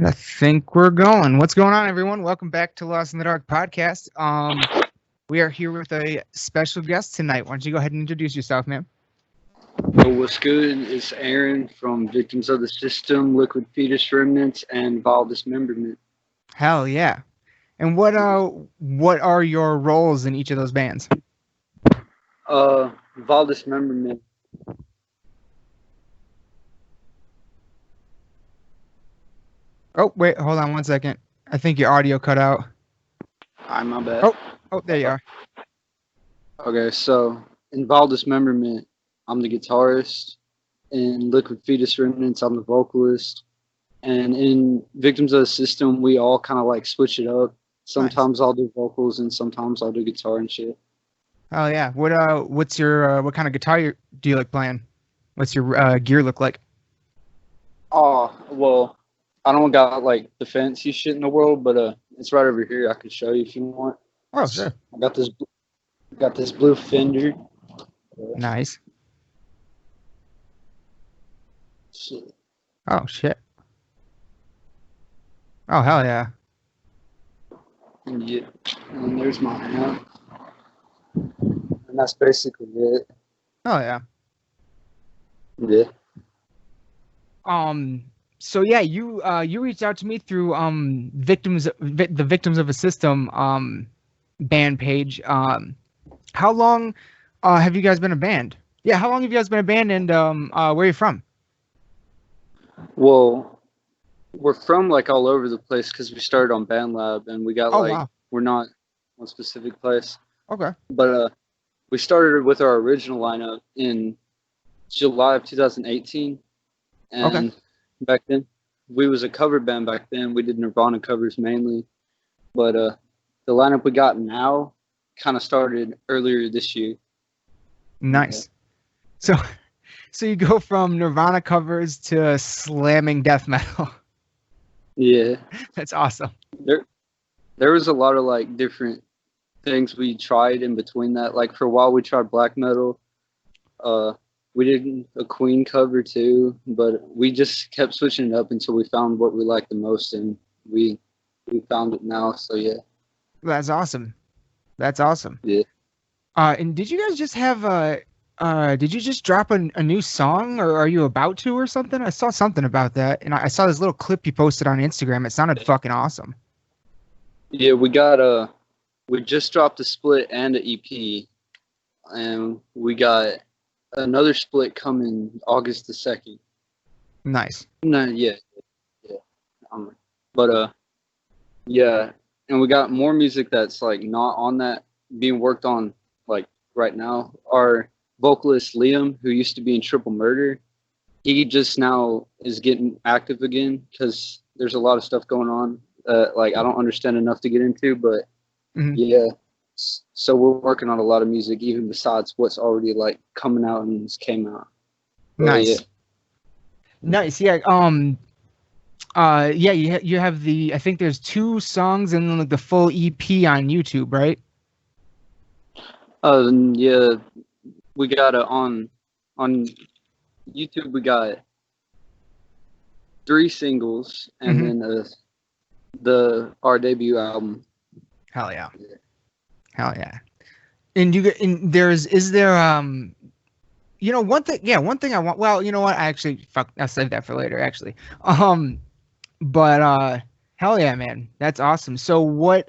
I think we're going. What's going on, everyone? Welcome back to Lost in the Dark podcast. We are here with a special guest tonight. Why don't you go ahead and introduce yourself, ma'am? Yo, what's good? It's Aaron from Victims of the System, Liquid Fetus Remnants, and Vile Dismemberment. Hell yeah! And what are your roles in each of those bands? Vile Dismemberment. Oh, wait, hold on 1 second. I think your audio cut out. My bad. Oh, there you are. Okay, so in Vile Dismemberment, I'm the guitarist. In Liquid Fetus Remnants, I'm the vocalist. And in Victims of the System, we all kind of like switch it up. Sometimes I'll do vocals, and sometimes I'll do guitar and shit. Oh yeah. What's your what kind of guitar do you like playing? What's your gear look like? Oh, well, I don't got like the fancy shit in the world, but it's right over here. I could show you if you want. Oh sure. I got this blue Fender. Nice. Shit. Oh shit. Oh hell yeah. Yeah, and there's my amp. And that's basically it. Oh yeah. Yeah. So yeah, you reached out to me through the Victims of a System band page. How long have you guys been a band? Yeah, how long have you guys been a band, and where are you from? Well, we're from like all over the place because we started on Band Lab, and we got wow. We're not one specific place. Okay. But we started with our original lineup in July of 2018, and back then we was a cover band. Back then we did Nirvana covers mainly, but the lineup we got now kind of started earlier this year. Nice. Yeah. So you go from Nirvana covers to slamming death metal. Yeah, that's awesome. There was a lot of like different things we tried in between that. Like for a while we tried black metal. We did a Queen cover too, but we just kept switching it up until we found what we liked the most, and we found it now. So yeah. That's awesome. That's awesome. Yeah. And did you guys just have did you just drop a new song, or are you about to, or something? I saw something about that, and I saw this little clip you posted on Instagram. It sounded fucking awesome. Yeah, we just dropped a split and an EP, and we got another split coming August the 2nd. Nice. No, yeah. Yeah, and we got more music that's like not on that being worked on like right now. Our vocalist Liam, who used to be in Triple Murder, he just now is getting active again because there's a lot of stuff going on. Like I don't understand enough to get into, but yeah. So we're working on a lot of music, even besides what's already like coming out and just came out. Nice. Yeah. Nice. Yeah. Yeah. You have I think there's 2 songs and then like the full EP on YouTube, right? Yeah. We got on YouTube. We got 3 singles and then our debut album. Hell yeah. Hell yeah. And is there one thing I want, well, you know what, I'll save that for later actually. But hell yeah, man, that's awesome. So what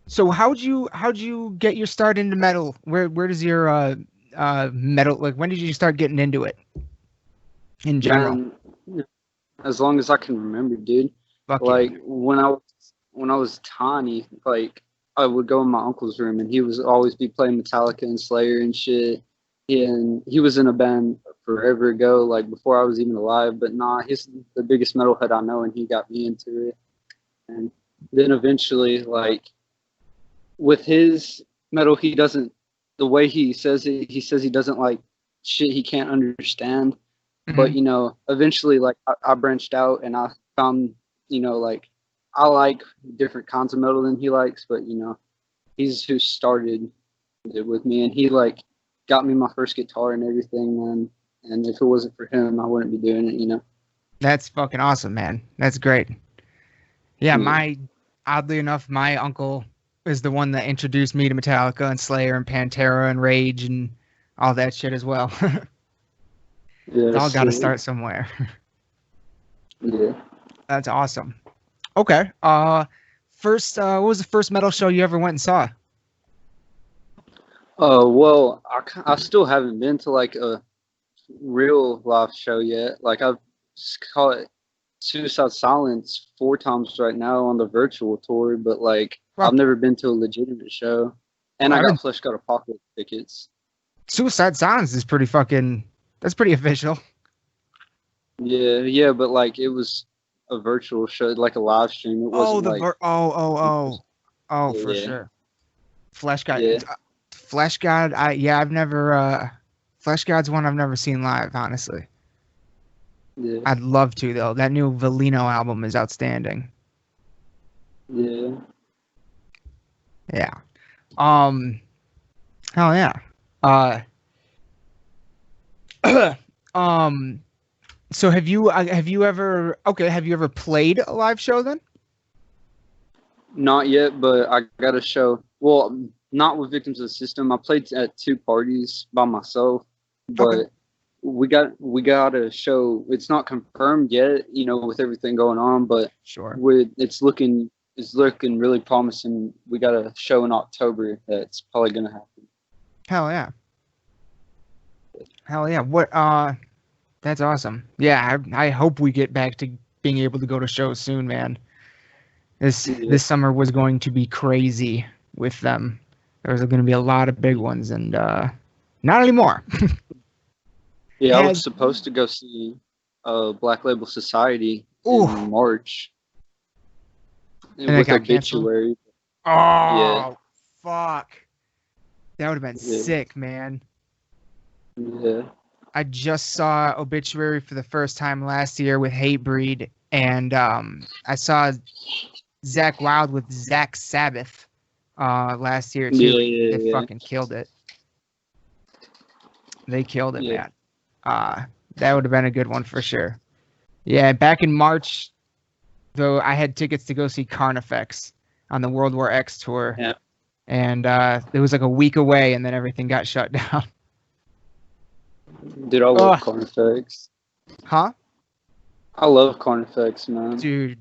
so how'd you get your start into metal? Where does your metal, like, when did you start getting into it in general? As long as I can remember, dude. Like when I was tiny, like I would go in my uncle's room and he was always be playing Metallica and Slayer and shit. And he was in a band forever ago, like before I was even alive. But nah, he's the biggest metalhead I know, and he got me into it. And then eventually, like with his metal, the way he says it, he says he doesn't like shit he can't understand. But eventually, like I branched out and I found, like I like different kinds of metal than he likes, but he's who started it with me, and he like got me my first guitar and everything, man. And if it wasn't for him, I wouldn't be doing it, That's fucking awesome, man. That's great. Yeah, oddly enough, my uncle is the one that introduced me to Metallica and Slayer and Pantera and Rage and all that shit as well. Yeah, It's all got to start somewhere. Yeah. That's awesome. Okay. What was the first metal show you ever went and saw? Well, I still haven't been to like a real live show yet. Like I've caught Suicide Silence 4 times right now on the virtual tour, but like I've never been to a legitimate show. And I got Flesh God Apocalypse tickets. Suicide Silence is pretty fucking. That's pretty official. Yeah, but like it was a virtual show, like a live stream. It wasn't for sure. Flesh God. Yeah. Flesh God. I've never. Flesh God's one I've never seen live, honestly. Yeah. I'd love to though. That new Velino album is outstanding. Yeah. Yeah. Hell yeah. So have you ever played a live show then? Not yet, but I got a show. Well, not with Victims of the System. I played at 2 parties by myself, but we got a show. It's not confirmed yet, with everything going on, but sure, it's looking really promising. We got a show in October that's probably gonna happen. Hell yeah. What that's awesome. Yeah, I hope we get back to being able to go to shows soon, man. This summer was going to be crazy with them. There was going to be a lot of big ones, and not anymore. Yeah, I was supposed to go see Black Label Society in March. And it got Obituary. Canceled? Oh, yeah. Fuck. That would have been sick, man. Yeah. I just saw Obituary for the first time last year with Hatebreed, and I saw Zakk Wylde with Zach Sabbath last year too. They fucking killed it. They killed it, man. That would have been a good one for sure. Yeah, back in March, though, I had tickets to go see Carnifex on the World War X tour. Yeah. And it was like a week away, and then everything got shut down. Dude, I love Carnifex. Huh? I love Carnifex, man. Dude,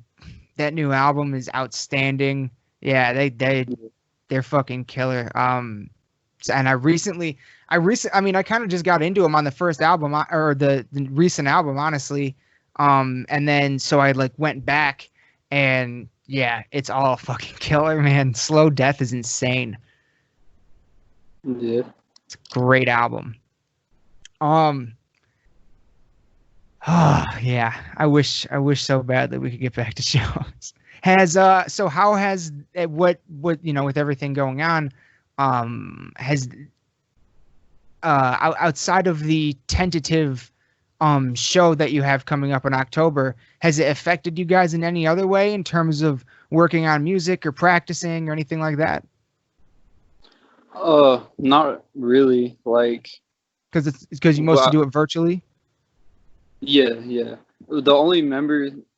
that new album is outstanding. Yeah, they're fucking killer. And I kind of just got into them on the first album or the recent album, honestly. And then so I like went back, and yeah, it's all fucking killer, man. Slow Death is insane. Yeah, it's a great album. Yeah, I wish so badly we could get back to shows. How has what with everything going on, has outside of the tentative show that you have coming up in October, has it affected you guys in any other way in terms of working on music or practicing or anything like that? Not really, like because you mostly do it virtually. Yeah. The only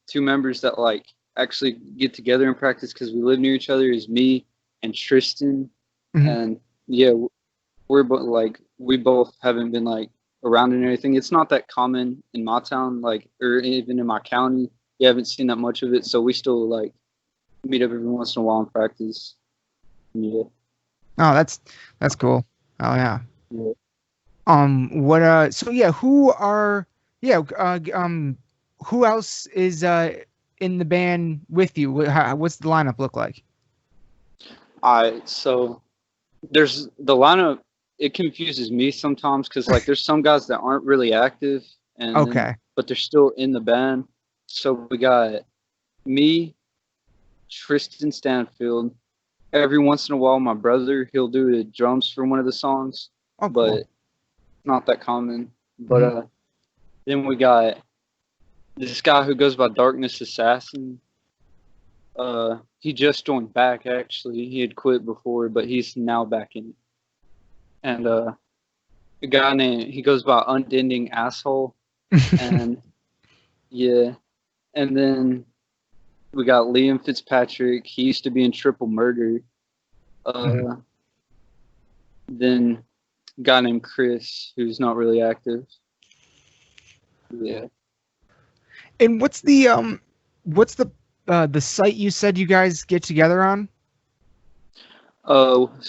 two members that like actually get together and practice because we live near each other is me and Tristan. Mm-hmm. And yeah, we both haven't been like around and everything. It's not that common in my town, like, or even in my county. You haven't seen that much of it, so we still like meet up every once in a while and practice. Yeah. Oh, that's cool. Oh yeah. Yeah. Who else is in the band with you? What's the lineup look like? So there's the lineup. It confuses me sometimes because like there's some guys that aren't really active but they're still in the band. So we got me, Tristan Stanfield. Every once in a while, my brother, he'll do the drums for one of the songs, but not that common. But then we got this guy who goes by Darkness Assassin. He just joined back, actually. He had quit before, but he's now back in. And a guy he goes by Unending Asshole. And Yeah. And then we got Liam Fitzpatrick. He used to be in Triple Murder. Then a guy named Chris, who's not really active. Yeah. And what's the site you said you guys get together on?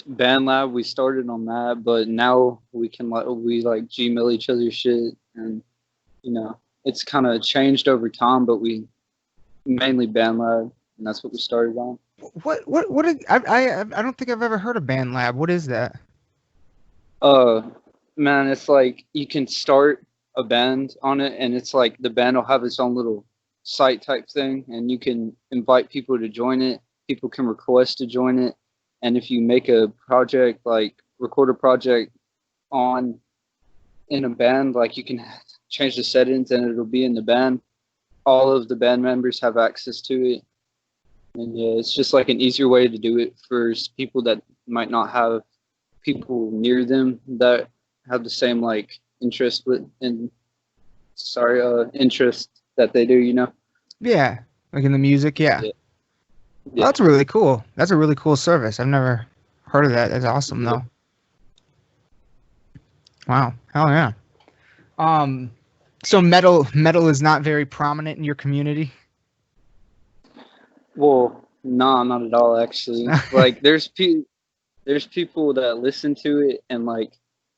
Band Lab. We started on that, but now we Gmail each other's shit, and it's kind of changed over time. But we mainly Band Lab, and that's what we started on. I don't think I've ever heard of Band Lab. What is that? Man, it's like you can start a band on it, and it's like the band will have its own little site type thing, and you can invite people to join it. People can request to join it, and if you make a project, like record a project in a band, like you can change the settings and it'll be in the band. All of the band members have access to it, and yeah, it's just like an easier way to do it for people that might not have people near them that have the same like interest interest that they do, Yeah, like in the music, yeah. Yeah. Well, that's really cool. That's a really cool service. I've never heard of that. That's awesome, though. Wow, hell yeah. So metal is not very prominent in your community? Well, no, not at all, actually. Like, there's people that listen to it and like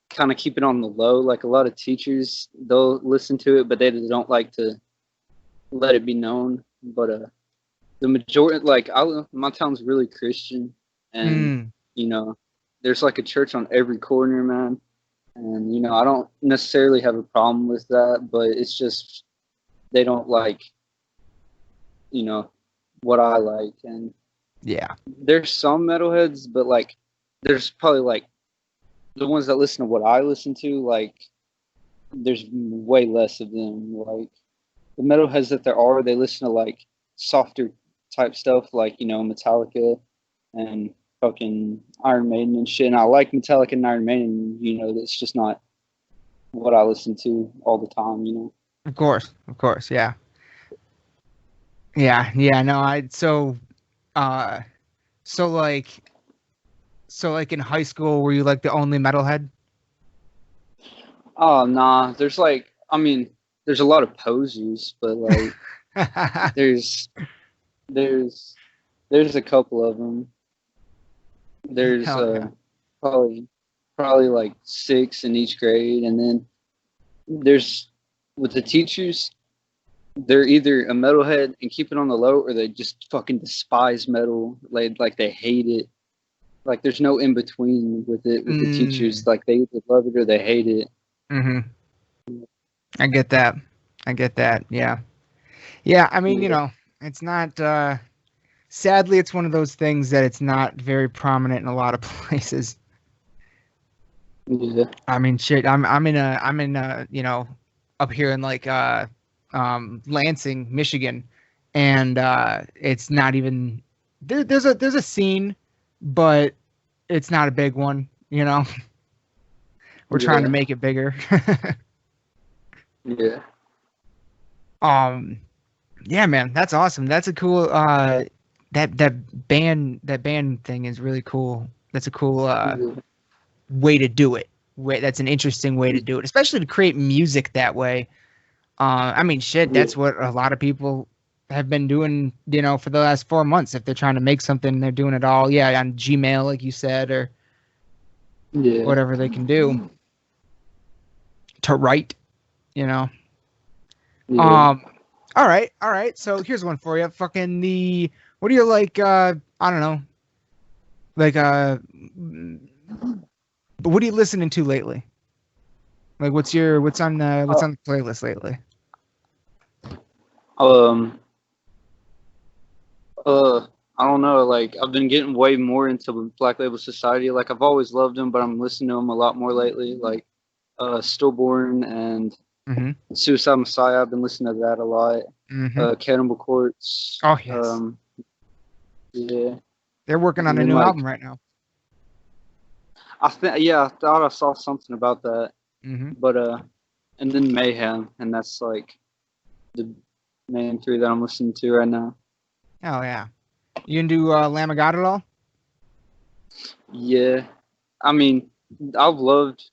kind of keep it on the low. Like a lot of teachers, they'll listen to it, but they don't like to let it be known. But the majority, like my town's really Christian, and there's like a church on every corner, man. And I don't necessarily have a problem with that, but it's just they don't like what I like. And yeah, there's some metalheads, but like there's probably like the ones that listen to what I listen to, like there's way less of them. Like the metalheads that there are, they listen to like softer type stuff, like Metallica and fucking Iron Maiden and shit. And I like Metallica and Iron Maiden, that's just not what I listen to all the time, Of course, yeah. Yeah, no, so like in high school, were you like the only metalhead? Oh, nah, there's like, I mean, there's a lot of posers, but like there's a couple of them. There's probably like 6 in each grade, and then there's with the teachers, they're either a metalhead and keep it on the low, or they just fucking despise metal, like they hate it. Like there's no in between with it with the teachers. Like they either love it or they hate it. I get that. Yeah. I mean, it's not. Sadly, it's one of those things that it's not very prominent in a lot of places. Yeah. I mean, shit. I'm in up here in like Lansing, Michigan, and it's not even there's a scene, but it's not a big one. We're trying to make it bigger. Yeah. Yeah, man, that's awesome. That's a cool that band thing is really cool. That's a cool way to do it. That's an interesting way to do it, especially to create music that way. I mean, shit, that's what a lot of people have been doing, for the last 4 months. If they're trying to make something, they're doing it all, on Gmail, like you said, or whatever they can do to write, All right. So here's one for you. Fucking what do you like? I don't know. Like, but what are you listening to lately? Like, what's on the playlist lately? I don't know. Like, I've been getting way more into Black Label Society. Like, I've always loved them, but I'm listening to them a lot more lately. Like, Stillborn and Suicide Messiah. I've been listening to that a lot. Cannibal Corpse. Oh yes. Yeah. They're working on a new album right now. I thought I saw something about that. But and then Mayhem, and that's like the main three that I'm listening to right now. Oh yeah. You into Lamb of God at all? Yeah, I mean, I've loved,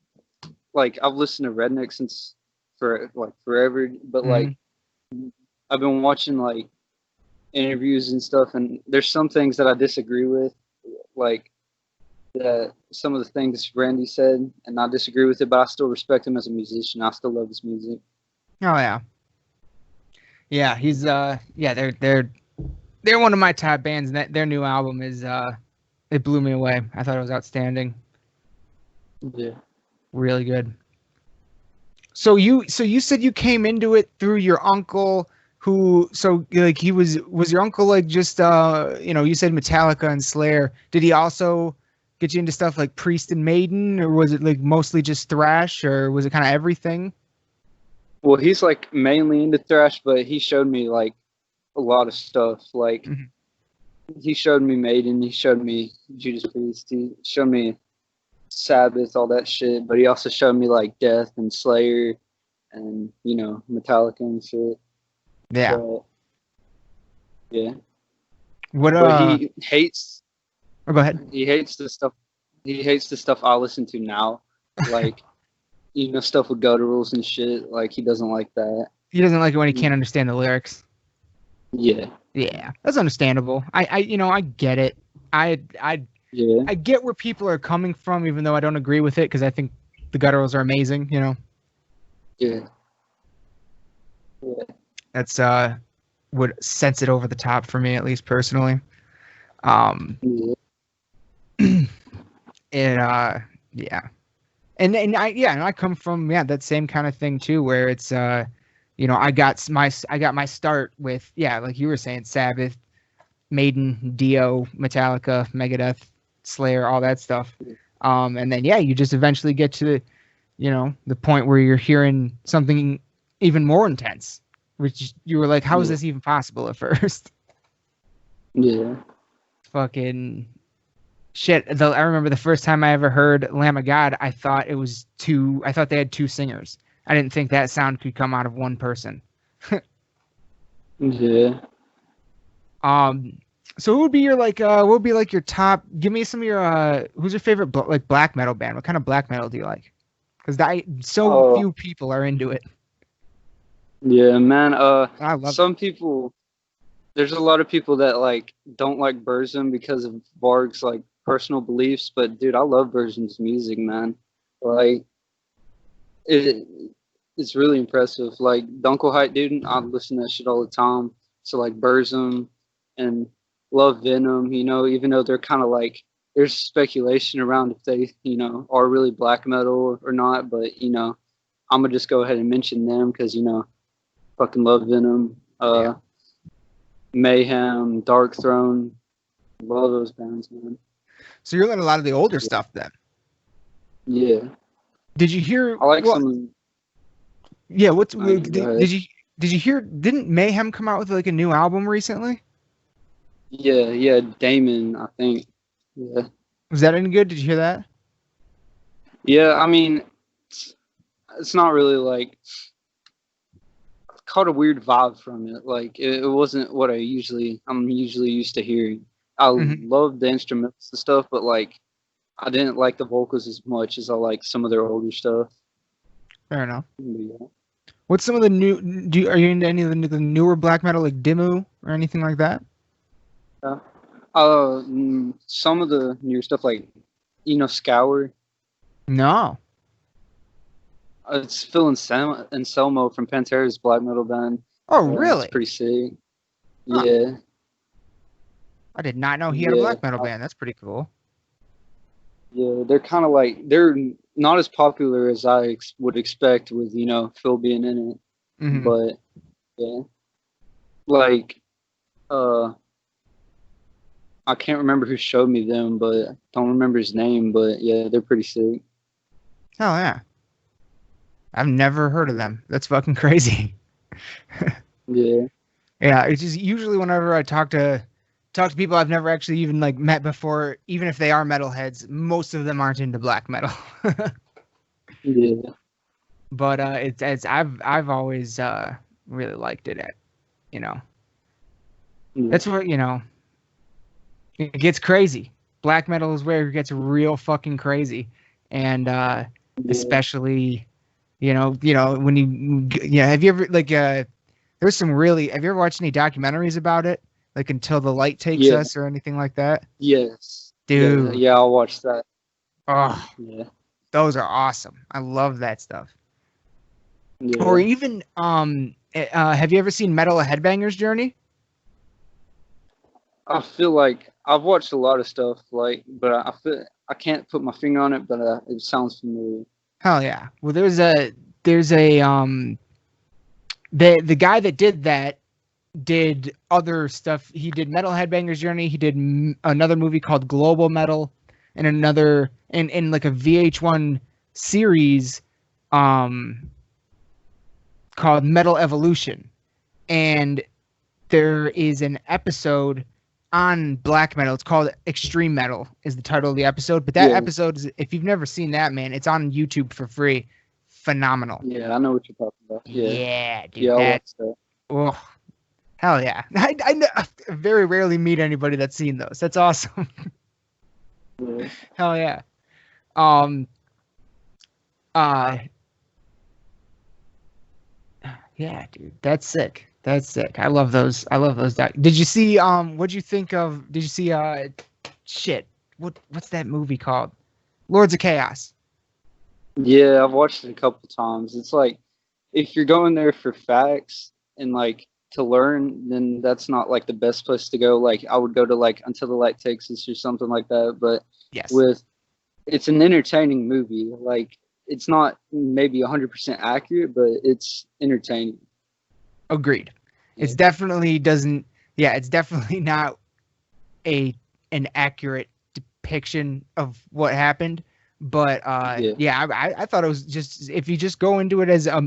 like, I've listened to Redneck since forever, but like I've been watching like interviews and stuff, and there's some things that I disagree with, like that some of the things Randy said, and I disagree with it, but I still respect him as a musician. I still love his music. Oh yeah. Yeah, he's they're one of my top bands, and their new album is it blew me away. I thought it was outstanding. Yeah. Really good. So you said you came into it through your uncle, who he was your uncle like just you said Metallica and Slayer. Did he also get you into stuff like Priest and Maiden, or was it like mostly just thrash, or was it kind of everything? Well, he's like mainly into thrash, but he showed me like a lot of stuff. Like he showed me Maiden, he showed me Judas Priest, he showed me Sabbath, all that shit. But he also showed me like Death and Slayer, and Metallica and shit. Yeah. But, yeah. But he hates. Oh, go ahead. He hates the stuff. He hates the stuff I listen to now, like stuff with gutturals and shit. Like he doesn't like that. He doesn't like it when he can't understand the lyrics. Yeah. Yeah, that's understandable. I get it. I get where people are coming from, even though I don't agree with it, because I think the gutturals are amazing. Yeah. Yeah. That's would sense it over the top for me, at least personally. Yeah. And I come from that same kind of thing too, where it's I got my start with like you were saying, Sabbath, Maiden, Dio, Metallica, Megadeth, Slayer, all that stuff. And then you just eventually get to the point where you're hearing something even more intense, which you were like, how is this even possible at first? Yeah. Fucking shit. I remember the first time I ever heard Lamb of God, I thought they had two singers. I didn't think that sound could come out of one person. Yeah. So who would be your what would be like your top? Give me some of your who's your favorite black metal band? What kind of black metal do you like? Because few people are into it. Yeah, man. I love some people. There's a lot of people that like don't like Burton because of Varg's like personal beliefs, but dude, I love Burton's music, man. Like it's really impressive. Like Dunkelheit, dude, I listen to that shit all the time. So like Burton and love Venom, even though they're kind of like there's speculation around if they, are really black metal or not, but I'm gonna just go ahead and mention them because fucking love Venom. Mayhem, Dark Throne, love those bands, man. So you're in a lot of the older stuff then. Yeah. Did you hear? I like some. Yeah. Did you hear? Didn't Mayhem come out with like a new album recently? Yeah, Damon, I think. Yeah. Was that any good? Did you hear that? Yeah, I mean, it's not really like. Caught a weird vibe from it. Like it wasn't what I'm usually used to hearing. I love the instruments and stuff, but like I didn't like the vocals as much as I like some of their older stuff. Fair enough. Yeah. What's some of the new? Are you into any of the newer black metal, like Dimmu or anything like that? Some of the newer stuff, like Scour. No. It's Phil Anselmo from Pantera's black metal band. Oh, really? It's pretty sick. Huh. Yeah. I did not know he had a black metal band. That's pretty cool. Yeah, they're kind of like they're not as popular as I would expect with Phil being in it, but yeah, like I can't remember who showed me them, but I don't remember his name. But yeah, they're pretty sick. Oh yeah. I've never heard of them. That's fucking crazy. Yeah. Yeah, it's just usually whenever I talk to people I've never actually even like met before, even if they are metalheads, most of them aren't into black metal. Yeah. But I've always really liked it. You know, Yeah. that's what, you know, it gets crazy. Black metal is where it gets real fucking crazy. And especially, you know, when have you ever like there's some really, have you ever watched any documentaries about it? Like Until the Light Takes Us or anything like that? Yes. Dude. Yeah, I'll watch that. Oh, yeah. Those are awesome. I love that stuff. Yeah. Or even have you ever seen Metal Headbangers Journey? I feel like I've watched a lot of stuff, like, but I feel I can't put my finger on it, but it sounds familiar. Hell yeah. Well, there's a the guy that did that did other stuff. He did Metal Headbangers Journey. He did another movie called Global Metal, and another in like a VH1 series called Metal Evolution. And there is an episode on black metal. It's called Extreme Metal is the title of the episode. But that episode is, if you've never seen that, man, it's on YouTube for free. Phenomenal. Yeah, I know what you're talking about. Yeah, dude. Yeah, I'll watch that. Oh, hell yeah. I very rarely meet anybody that's seen those. That's awesome. Yeah. Hell yeah. Yeah, dude. That's sick. That's sick. I love those. Did you see what'd you think of, did you see shit. What's that movie called? Lords of Chaos. Yeah, I've watched it a couple times. It's like if you're going there for facts and like to learn, then that's not like the best place to go. Like I would go to like Until the Light Takes Us or something like that. But yes, it's an entertaining movie. Like it's not maybe 100% accurate, but it's entertaining. Agreed. It's definitely it's definitely not an accurate depiction of what happened. But I thought it was just, if you just go into it as a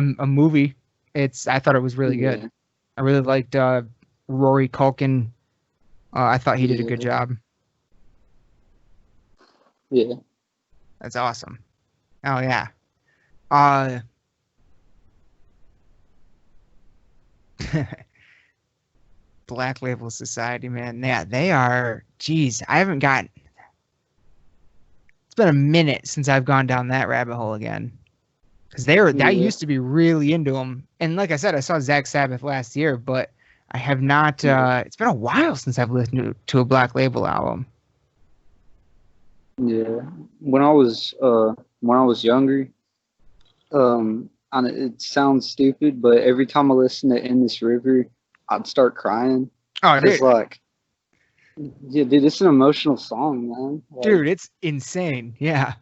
movie, I thought it was really good. I really liked Rory Culkin. I thought he did a good job. Yeah. That's awesome. Oh yeah. Black Label Society, man. Yeah, they are. Geez, I haven't gotten. It's been a minute since I've gone down that rabbit hole again. Because I used to be really into them, and like I said, I saw Zach Sabbath last year, but I have not. It's been a while since I've listened to a Black Label album. Yeah, when I was younger, it sounds stupid, but every time I listen to In This River, I'd start crying. Oh, it's like, yeah, dude, it's an emotional song, man. Like, dude, it's insane. Yeah.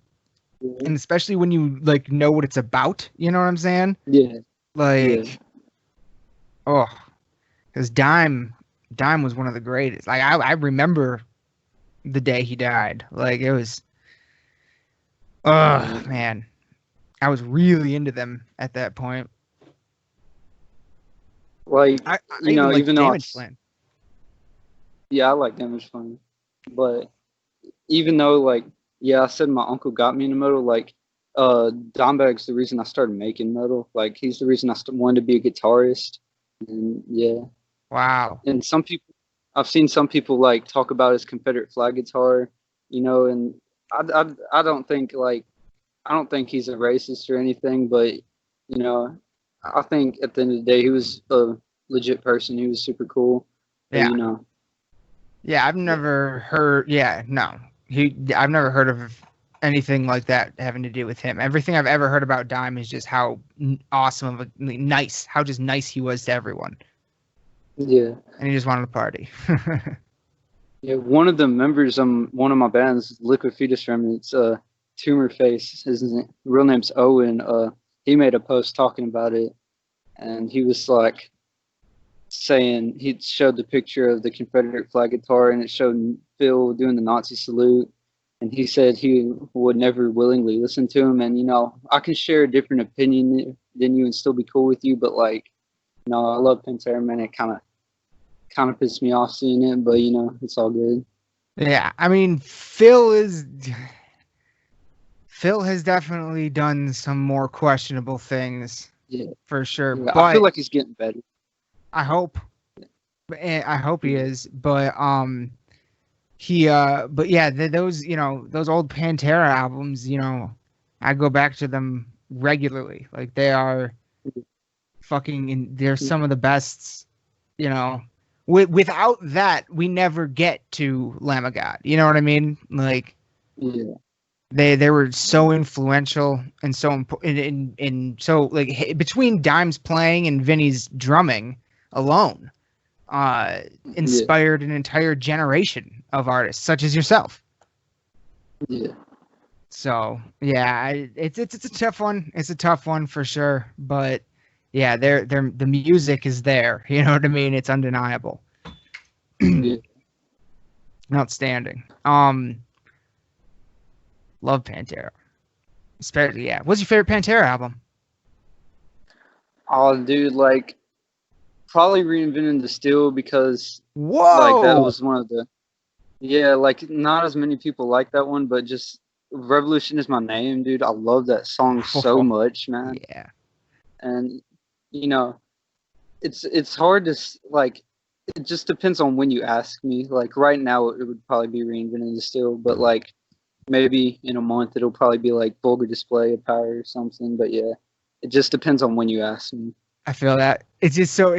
And especially when you like know what it's about, you know what I'm saying? Yeah. Like, oh, because Dime was one of the greatest. Like I remember the day he died. Like it was, oh man, I was really into them at that point. Like even though Damage Plan. Yeah, I like Damage Plan, but even though like. Yeah, I said my uncle got me into metal. Like, Dimebag's the reason I started making metal. Like, he's the reason I wanted to be a guitarist. And yeah. Wow. And I've seen some people like talk about his Confederate flag guitar, and I don't think he's a racist or anything, but I think at the end of the day he was a legit person. He was super cool. Yeah. But, yeah, I've never heard. Yeah, no. I've never heard of anything like that having to do with him. Everything I've ever heard about Dime is just how awesome how just nice he was to everyone. Yeah. And he just wanted to party. Yeah, one of the members of one of my bands, Liquid Fetus Remnants, Tumor Face, his real name's Owen, he made a post talking about it, and he was like saying, he showed the picture of the Confederate flag guitar, and it showed Phil doing the Nazi salute, and he said he would never willingly listen to him. And I can share a different opinion than you and still be cool with you, but like, I love Pantera, man. It kind of pissed me off seeing it, but it's all good. Yeah, I mean, Phil has definitely done some more questionable things. Yeah, for sure. Yeah, but I feel like he's getting better. I hope. I hope he is, but but yeah, those those old Pantera albums, I go back to them regularly. Like they are fucking, they're some of the best. Without that, we never get to Lamb of God. You know what I mean? Like, yeah, they were so influential and so important, and so like between Dime's playing and Vinny's drumming alone. Inspired an entire generation of artists such as yourself. Yeah. So yeah, it's a tough one. It's a tough one for sure. But yeah, the music is there. You know what I mean? It's undeniable. Yeah. Outstanding. Love Pantera. Especially, yeah. What's your favorite Pantera album? Oh, dude, like probably Reinventing the Steel, because whoa, like that was one of the like not as many people like that one, but just Revolution Is My Name, dude. I love that song so much, man. Yeah. And it's hard to like. It just depends on when you ask me. Like right now, it would probably be Reinventing the Steel, but like maybe in a month, it'll probably be like Vulgar Display of Power or something. But yeah, it just depends on when you ask me. I feel that it's just so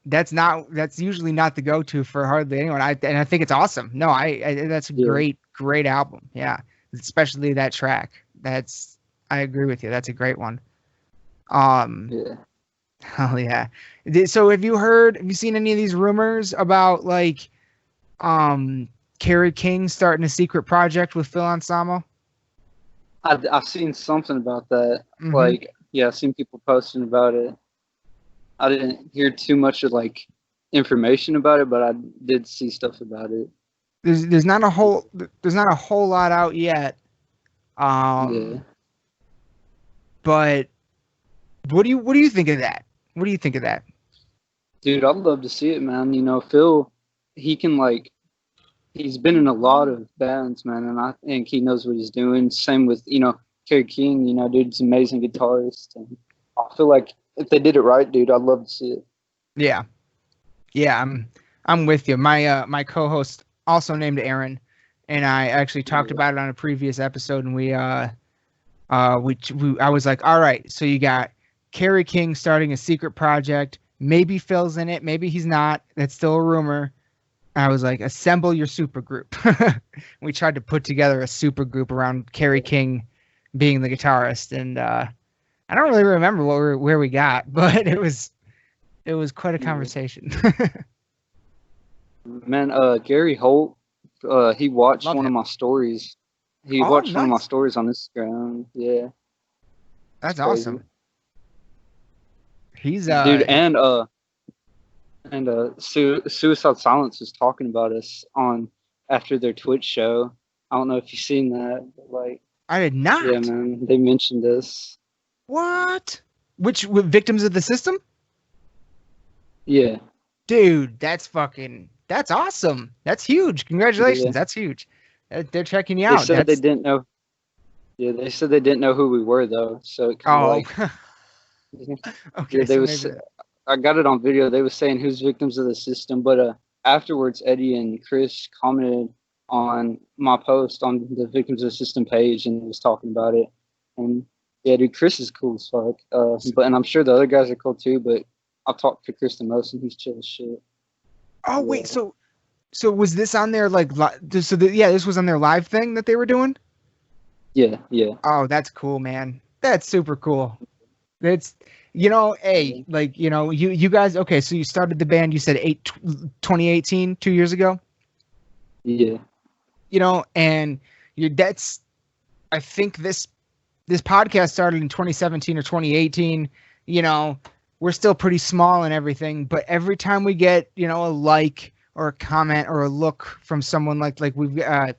that's usually not the go-to for hardly anyone. I think it's awesome. No, that's a great album. Yeah, especially that track. I agree with you. That's a great one. Yeah. Hell yeah. So have you seen any of these rumors about like Kerry King starting a secret project with Phil Anselmo? I've seen something about that. Mm-hmm. Like, yeah, I've seen people posting about it. I didn't hear too much of like information about it, but I did see stuff about it. There's not a whole lot out yet. Yeah. But what do you think of that? What do you think of that? Dude, I'd love to see it, man. Phil, he can like, he's been in a lot of bands, man, and I think he knows what he's doing. Same with, Kerry King, dude's an amazing guitarist. And I feel like if they did it right, dude, I'd love to see it. Yeah. Yeah, I'm with you. My co-host, also named Aaron, and I actually talked about it on a previous episode, and I was like, all right, so you got Kerry King starting a secret project. Maybe Phil's in it, maybe he's not. That's still a rumor. I was like, assemble your super group. We tried to put together a super group around Kerry King being the guitarist, and I don't really remember where we got, but it was quite a conversation. Man, Gary Holt, he watched one of my stories. He watched one of my stories on Instagram. Yeah, that's awesome. He's dude, and Suicide Silence was talking about us after their Twitch show. I don't know if you've seen that, but like I did not. Yeah, man, they mentioned us. What? With Victims of the System? Yeah. Dude, that's awesome. That's huge. Congratulations. Yeah. That's huge. They're checking you out. They said they didn't know. Yeah, they said they didn't know who we were though. So it kind of like. Okay. Yeah, I got it on video. They were saying who's Victims of the System, but afterwards, Eddie and Chris commented on my post on the Victims of the System page and was talking about it. And yeah, dude, Chris is cool as fuck. And I'm sure the other guys are cool too. But I've talked to Chris the most, and he's chill as shit. Oh wait, so was this on their like? This was on their live thing that they were doing. Yeah. Oh, that's cool, man. That's super cool. It's you guys. Okay, so you started the band. You said 2018, 2 years ago. Yeah. And that's. I think this podcast started in 2017 or 2018. We're still pretty small and everything, but every time we get, a like or a comment or a look from someone like we've, I've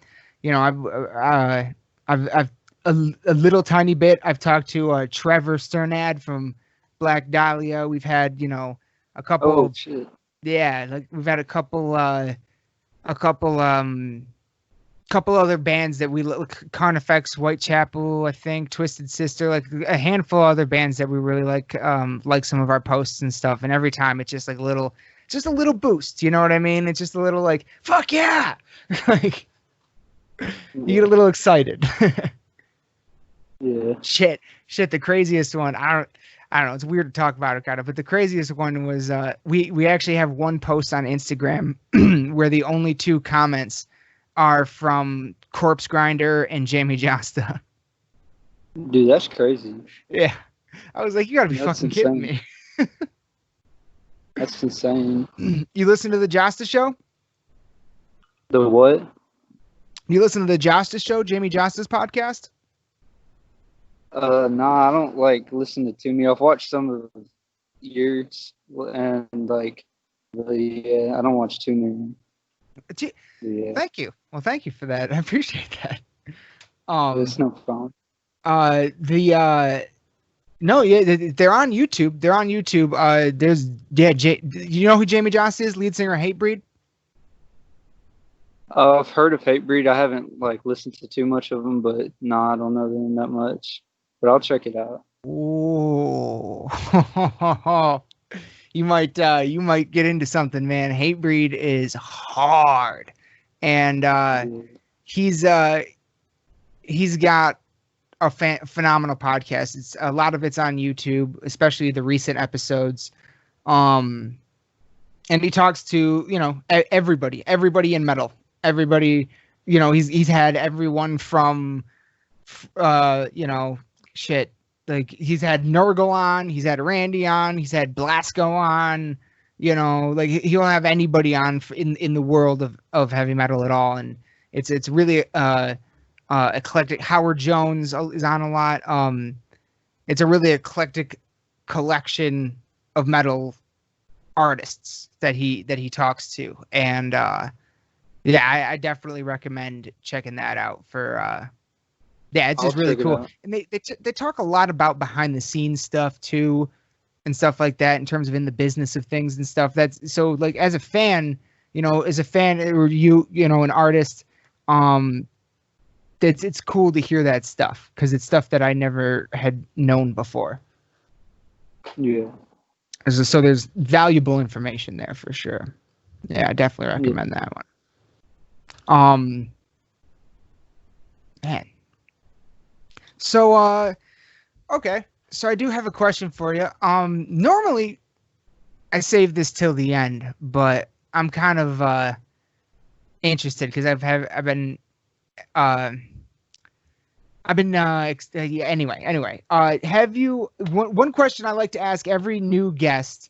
a little tiny bit. I've talked to Trevor Sternad from Black Dahlia. We've had, a couple. Oh, shit. Yeah, like we've had a couple couple other bands that we Carnifex, Whitechapel, I think, Twisted Sister, like a handful of other bands that we really like some of our posts and stuff. And every time it's just like just a little boost, you know what I mean? It's just a little like, fuck yeah, like you get a little excited. Yeah. Shit. The craziest one. I don't know. It's weird to talk about it, kind of, but the craziest one was we actually have one post on Instagram where the only 2 comments are from Corpse Grinder and Jamie Josta. Dude, that's crazy. Yeah. I was like, you gotta be fucking kidding me. That's insane. You listen to the Josta show? The what? You listen to the Josta show, Jamie Josta's podcast? Nah, I don't like listen to Toomey. I've watched some of yours and like, yeah, I don't watch Toomey. Yeah. Thank you. Well, thank you for that. I appreciate that. It's no problem. No, yeah, they're on YouTube. They're on YouTube. You know who Jamie Josta is? Lead singer of Hatebreed? I've heard of Hatebreed. I haven't like listened to too much of them, but I don't know them that much. But I'll check it out. Ooh. You might get into something, man. Hatebreed is hard. And he's got a phenomenal podcast. It's a lot of it's on YouTube, especially the recent episodes. And he talks to, everybody in metal. Everybody, he's had everyone from shit. Like he's had Nurgle on, he's had Randy on, he's had Blasco on, like he'll have anybody on in the world of heavy metal at all. And it's really eclectic. Howard Jones is on a lot. It's a really eclectic collection of metal artists that he talks to. And I definitely recommend checking that out for it's just really cool. And they talk a lot about behind the scenes stuff too, and stuff like that in terms of in the business of things and stuff. That's so like as a fan, or an artist, it's cool to hear that stuff because it's stuff that I never had known before. Yeah. So there's valuable information there for sure. Yeah, I definitely recommend that one. Man. So, okay. So I do have a question for you. Normally I save this till the end, but I'm kind of interested because I've been anyway. Have you one question I like to ask every new guest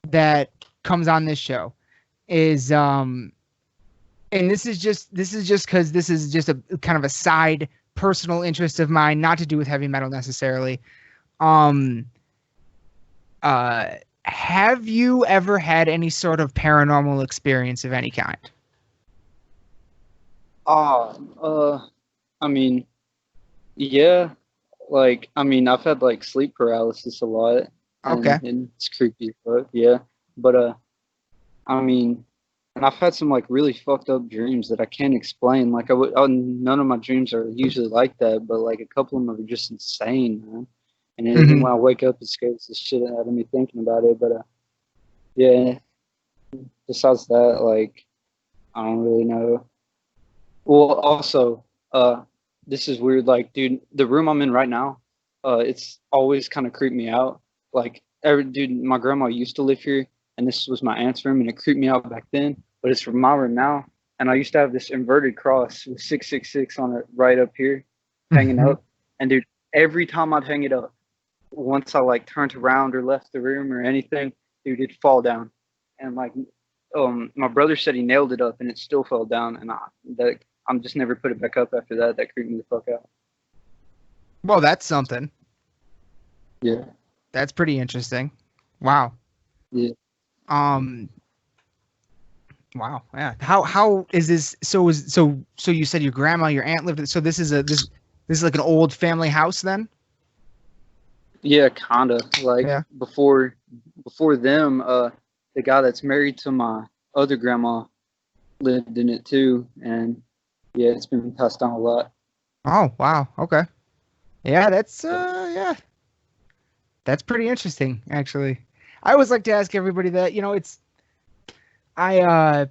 that comes on this show is and this is just because this is just a kind of a side personal interest of mine, not to do with heavy metal necessarily. Have you ever had any sort of paranormal experience of any kind? I mean, yeah, like, I mean, I've had like sleep paralysis a lot. Okay. And it's creepy, but yeah. But, I mean, and I've had some like really fucked up dreams that I can't explain. Like none of my dreams are usually like that, but like a couple of them are just insane, man. And then when I wake up, it scares the shit out of me thinking about it. But, yeah, besides that, like, I don't really know. Well, also, this is weird. Like, dude, the room I'm in right now, it's always kind of creeped me out. Like, my grandma used to live here, and this was my aunt's room, and it creeped me out back then. But it's from my room now, and I used to have this inverted cross with 666 on it right up here, hanging up. And dude, every time I'd hang it up, once I like turned around or left the room or anything, dude, it'd fall down. And like, my brother said he nailed it up, and it still fell down, and I'm just never put it back up after that. That creeped me the fuck out. Well, that's something. Yeah. That's pretty interesting. Wow. Yeah. Wow. Yeah. How is this? So you said your grandma, your aunt lived. So this is like an old family house then? Yeah, kinda. Like before them, the guy that's married to my other grandma lived in it too, and Yeah, it's been passed down a lot. Oh, wow. Okay. Yeah, that's that's pretty interesting, actually. I always like to ask everybody that, it's I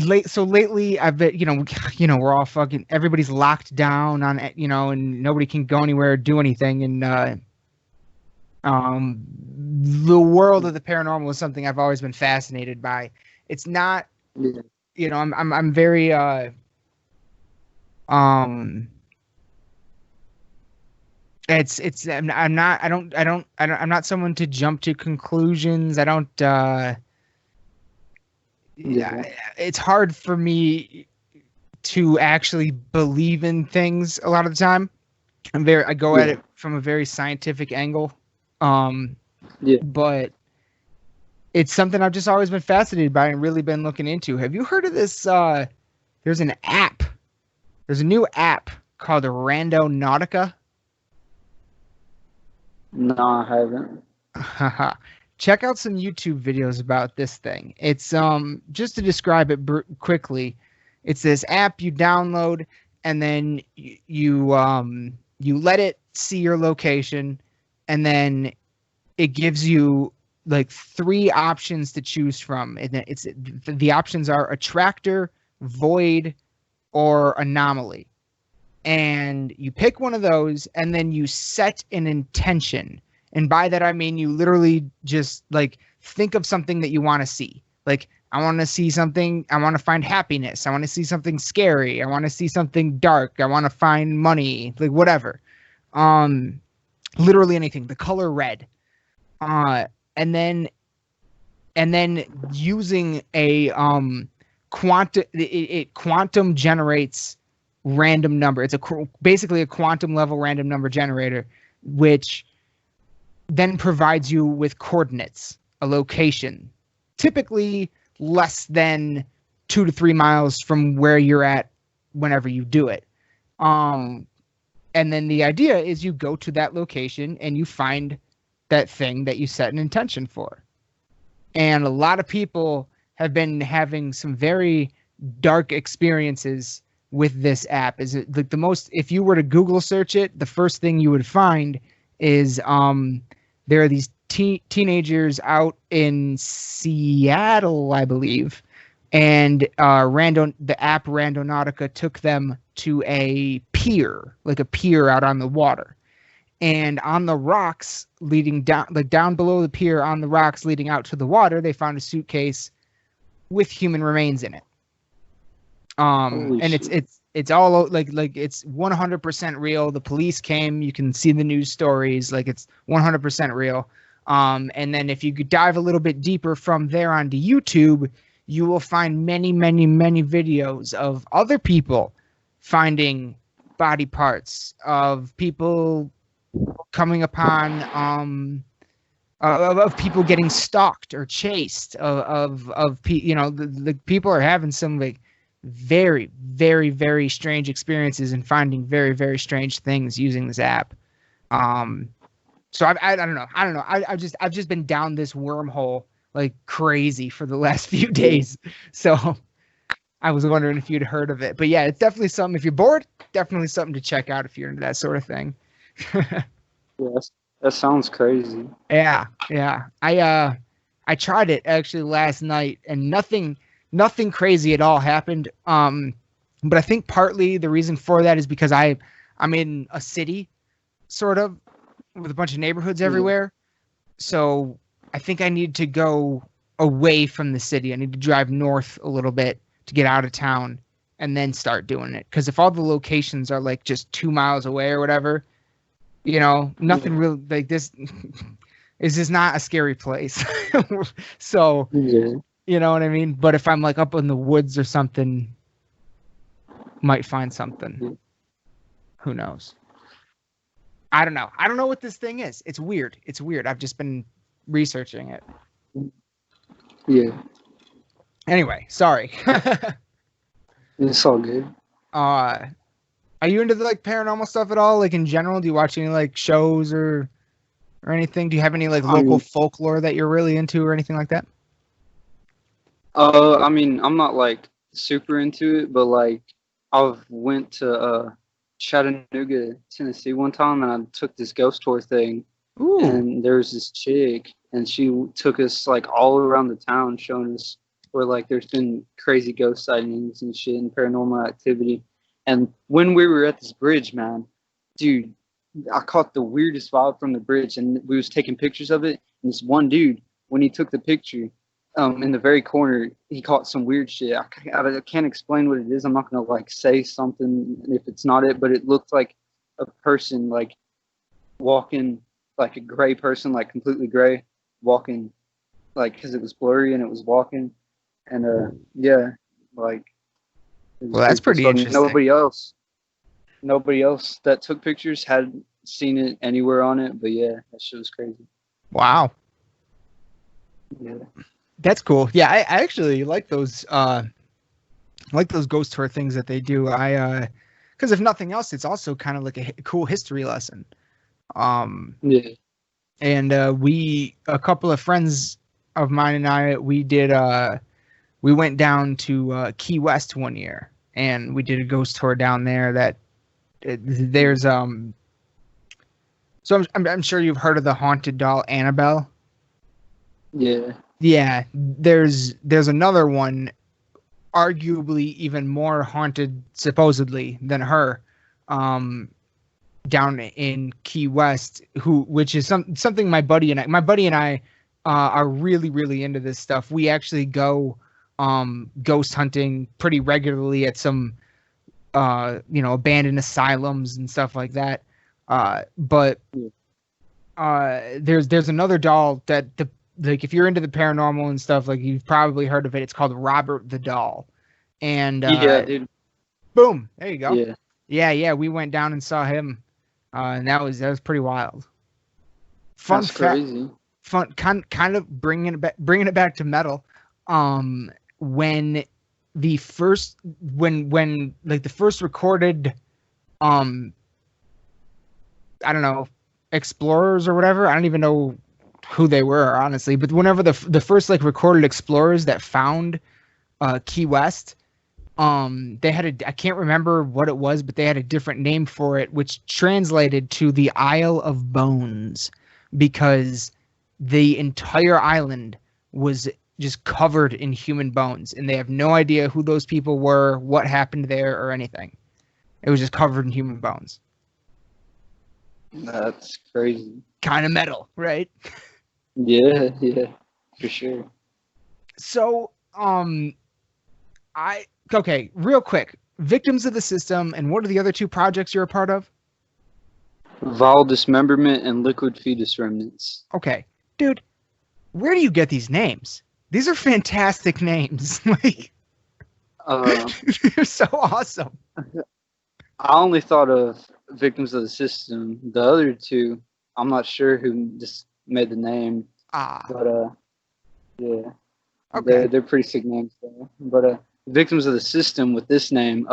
lately I've been, we're all fucking, everybody's locked down on it, and nobody can go anywhere or do anything, and the world of the paranormal is something I've always been fascinated by. It's not, I'm very I'm not I'm not someone to jump to conclusions. I don't it's hard for me to actually believe in things a lot of the time. I go at it from a very scientific angle. But it's something I've just always been fascinated by and really been looking into. Have you heard of this? There's an app. There's a new app called Randonautica. No, I haven't. Check out some YouTube videos about this thing. It's just to describe it quickly, it's this app you download, and then you let it see your location, and then it gives you like 3 options to choose from. And the options are attractor, void, or anomaly. And you pick one of those, and then you set an intention. And by that, I mean you literally just like think of something that you want to see. Like, I want to see something, I want to find happiness. I want to see something scary. I want to see something dark. I want to find money, like whatever. Literally anything. The color red. And then using a quantum generates random number. It's basically a quantum level random number generator, which then provides you with coordinates, a location, typically less than 2 to 3 miles from where you're at whenever you do it. And then the idea is you go to that location and you find that thing that you set an intention for. And a lot of people have been having some very dark experiences with this app. Is it like the most, if you were to Google search it, the first thing you would find is there are these teenagers out in Seattle, I believe, and the app Randonautica took them to a pier, like a pier out on the water. And on the rocks leading down, like down below the pier on the rocks leading out to the water, they found a suitcase with human remains in it. And it's all like it's 100% real. The police came, you can see the news stories, like it's 100% real. And then if you could dive a little bit deeper from there onto YouTube, you will find many, many, many videos of other people finding body parts, of people coming upon of people getting stalked or chased, the people are having some like very, very, very strange experiences and finding very, very strange things using this app. So I don't know. I've just been down this wormhole like crazy for the last few days. So I was wondering if you'd heard of it. But yeah, it's definitely something. If you're bored, definitely something to check out if you're into that sort of thing. Yes, that sounds crazy. Yeah. I tried it actually last night, and nothing crazy at all happened. But I think partly the reason for that is because I'm in a city, sort of, with a bunch of neighborhoods everywhere. So I think I need to go away from the city. I need to drive north a little bit to get out of town and then start doing it. Because if all the locations are like just 2 miles away or whatever, nothing really like this is just not a scary place. So, you know what I mean? But if I'm like up in the woods or something, might find something. Who knows? I don't know. I don't know what this thing is. It's weird. I've just been researching it. Yeah. Anyway, sorry. It's all good. Are you into the like paranormal stuff at all? Like in general, do you watch any like shows or anything? Do you have any like local folklore that you're really into or anything like that? I mean, I'm not like super into it, but like I went to Chattanooga, Tennessee one time, and I took this ghost tour thing. Ooh. And there was this chick, and she took us like all around the town, showing us where like there's been crazy ghost sightings and shit and paranormal activity. And when we were at this bridge, man, dude, I caught the weirdest vibe from the bridge, and we was taking pictures of it. And this one dude, when he took the picture, in the very corner, he caught some weird shit. I can't explain what it is. I'm not gonna like say something if it's not it, but it looked like a person like walking, like a gray person, like completely gray, walking, like because it was blurry and it was walking, and yeah, like. Well, that's pretty interesting. Nobody else that took pictures had seen it anywhere on it, but yeah, that shit was crazy. Wow. Yeah. That's cool. Yeah, I actually like those ghost tour things that they do. Because if nothing else, it's also kind of like a cool history lesson. Yeah. And a couple of friends of mine and I, we went down to Key West one year, and we did a ghost tour down there. There's so I'm sure you've heard of the haunted doll Annabelle. Yeah. Yeah, there's another one, arguably even more haunted, supposedly, than her, down in Key West, which is something my buddy and I are really, really into this stuff. We actually go ghost hunting pretty regularly at some abandoned asylums and stuff like that. But there's another doll that like if you're into the paranormal and stuff, like you've probably heard of it. It's called Robert the Doll. And yeah, dude. Boom, there you go. Yeah. We went down and saw him. And that was pretty wild. That's crazy. Fun, kind of bringing it back to metal. When the first recorded, I don't know, explorers or whatever. I don't even know who they were, honestly. But whenever the first like recorded explorers that found Key West, they had I can't remember what it was, but they had a different name for it, which translated to the Isle of Bones, because the entire island was just covered in human bones, and they have no idea who those people were, what happened there, or anything. It was just covered in human bones. That's crazy. Kind of metal, right? Yeah, for sure. So, okay, real quick, Victims of the System, and what are the other two projects you're a part of? Vile Dismemberment and Liquid Fetus Remnants. Okay, dude, where do you get these names? These are fantastic names. Like, they're so awesome. I only thought of Victims of the System. The other two, I'm not sure who just made the name. But yeah. Okay. They're pretty sick names though. But Victims of the System with this name,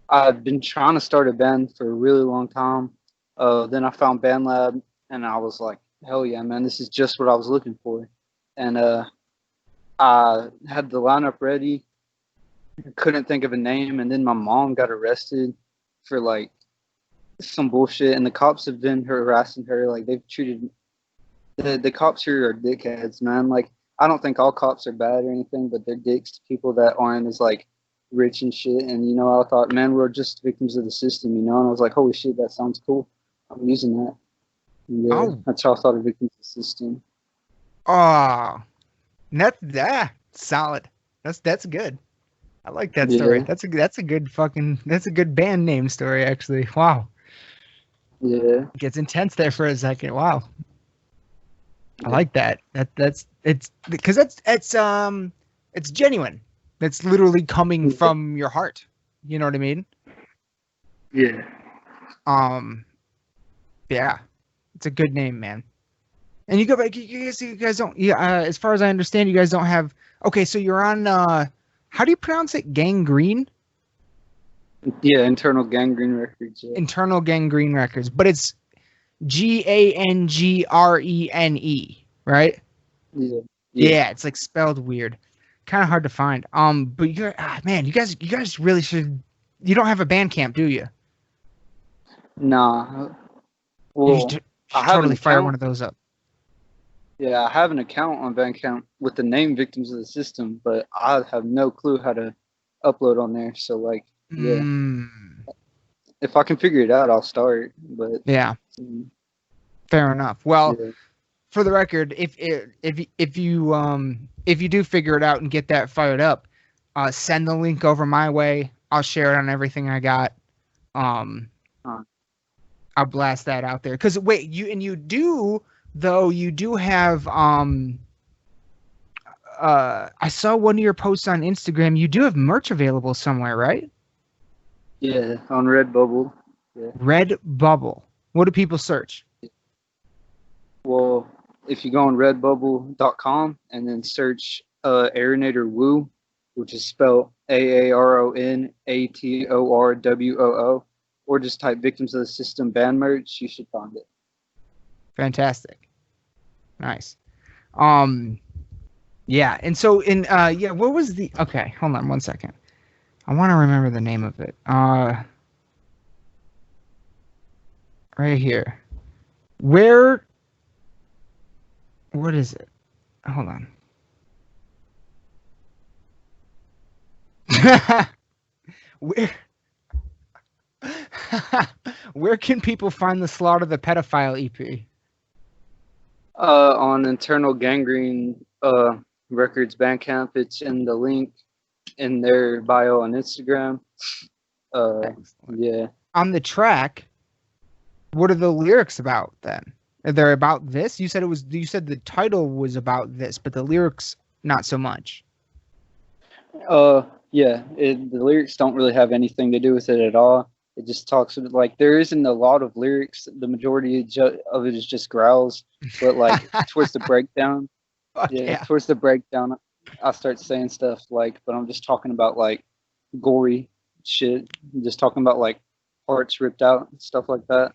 I've been trying to start a band for a really long time. Then I found BandLab, and I was like, hell yeah, man, this is just what I was looking for. And I had the lineup ready. Couldn't think of a name, and then my mom got arrested for like some bullshit, and the cops have been harassing her. Like, they've treated the cops here are dickheads, man. Like, I don't think all cops are bad or anything, but they're dicks to people that aren't as like rich and shit. And I thought, man, we're just victims of the system, and I was like, holy shit, that sounds cool. I'm using that. And yeah, that's how I thought of Victims of the System. That solid. That's good. I like that story. Yeah. That's a good band name story, actually. Wow. Yeah. It gets intense there for a second. Wow. I like that. It's because it's genuine. That's literally coming from your heart. You know what I mean? Yeah. Yeah. It's a good name, man. And you guys don't. Yeah. As far as I understand, you guys don't have. Okay, so you're on. How do you pronounce it? Gangrene? Yeah, Internal Gangrene Records. Yeah. Internal Gangrene Records, but it's Gangrene, right? Yeah, it's like spelled weird, kind of hard to find. But you guys really should you don't have a Bandcamp, do you? Nah. You Well, should I have totally an fire account. one of those up. Yeah, I have an account on Bandcamp with the name Victims of the System, but I have no clue how to upload on there. So, like, yeah. If I can figure it out, I'll start. But yeah, fair enough. Well, yeah. for the record, if you do figure it out and get that fired up, send the link over my way. I'll share it on everything I got. I'll blast that out there. Because wait, you do have I saw one of your posts on Instagram. You do have merch available somewhere, right? Yeah, on Redbubble. Yeah. Redbubble. What do people search? Well, if you go on redbubble.com and then search Aeronator Woo, which is spelled AARONATORWOO, or just type Victims of the System band merch, you should find it. Fantastic. Nice. Yeah, and so what was the okay, hold on 1 second. I want to remember the name of it. Right here. What is it? Hold on. Where can people find the Slaughter the Pedophile EP? On Internal Gangrene Records Bandcamp. It's in the link in their bio on Instagram. Yeah. On the track, what are the lyrics about then? Are they about this? You said the title was about this, but the lyrics not so much. Yeah, the lyrics don't really have anything to do with it at all. It just talks like there isn't a lot of lyrics. The majority of it is just growls. But like towards the breakdown, towards the breakdown, I start saying stuff like, but I'm just talking about like gory shit. I'm just talking about like parts ripped out and stuff like that.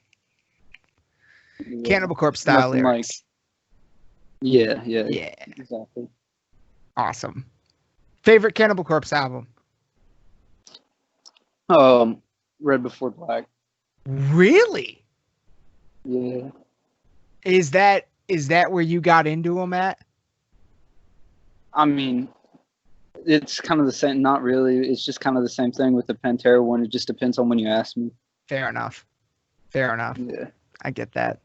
Cannibal Corpse style lyrics. Yeah, exactly. Awesome. Favorite Cannibal Corpse album? Red Before Black. Really? Yeah. Is that where you got into them at? I mean, it's kind of the same. Not really. It's just kind of the same thing with the Pantera one. It just depends on when you ask me. Fair enough. Yeah, I get that.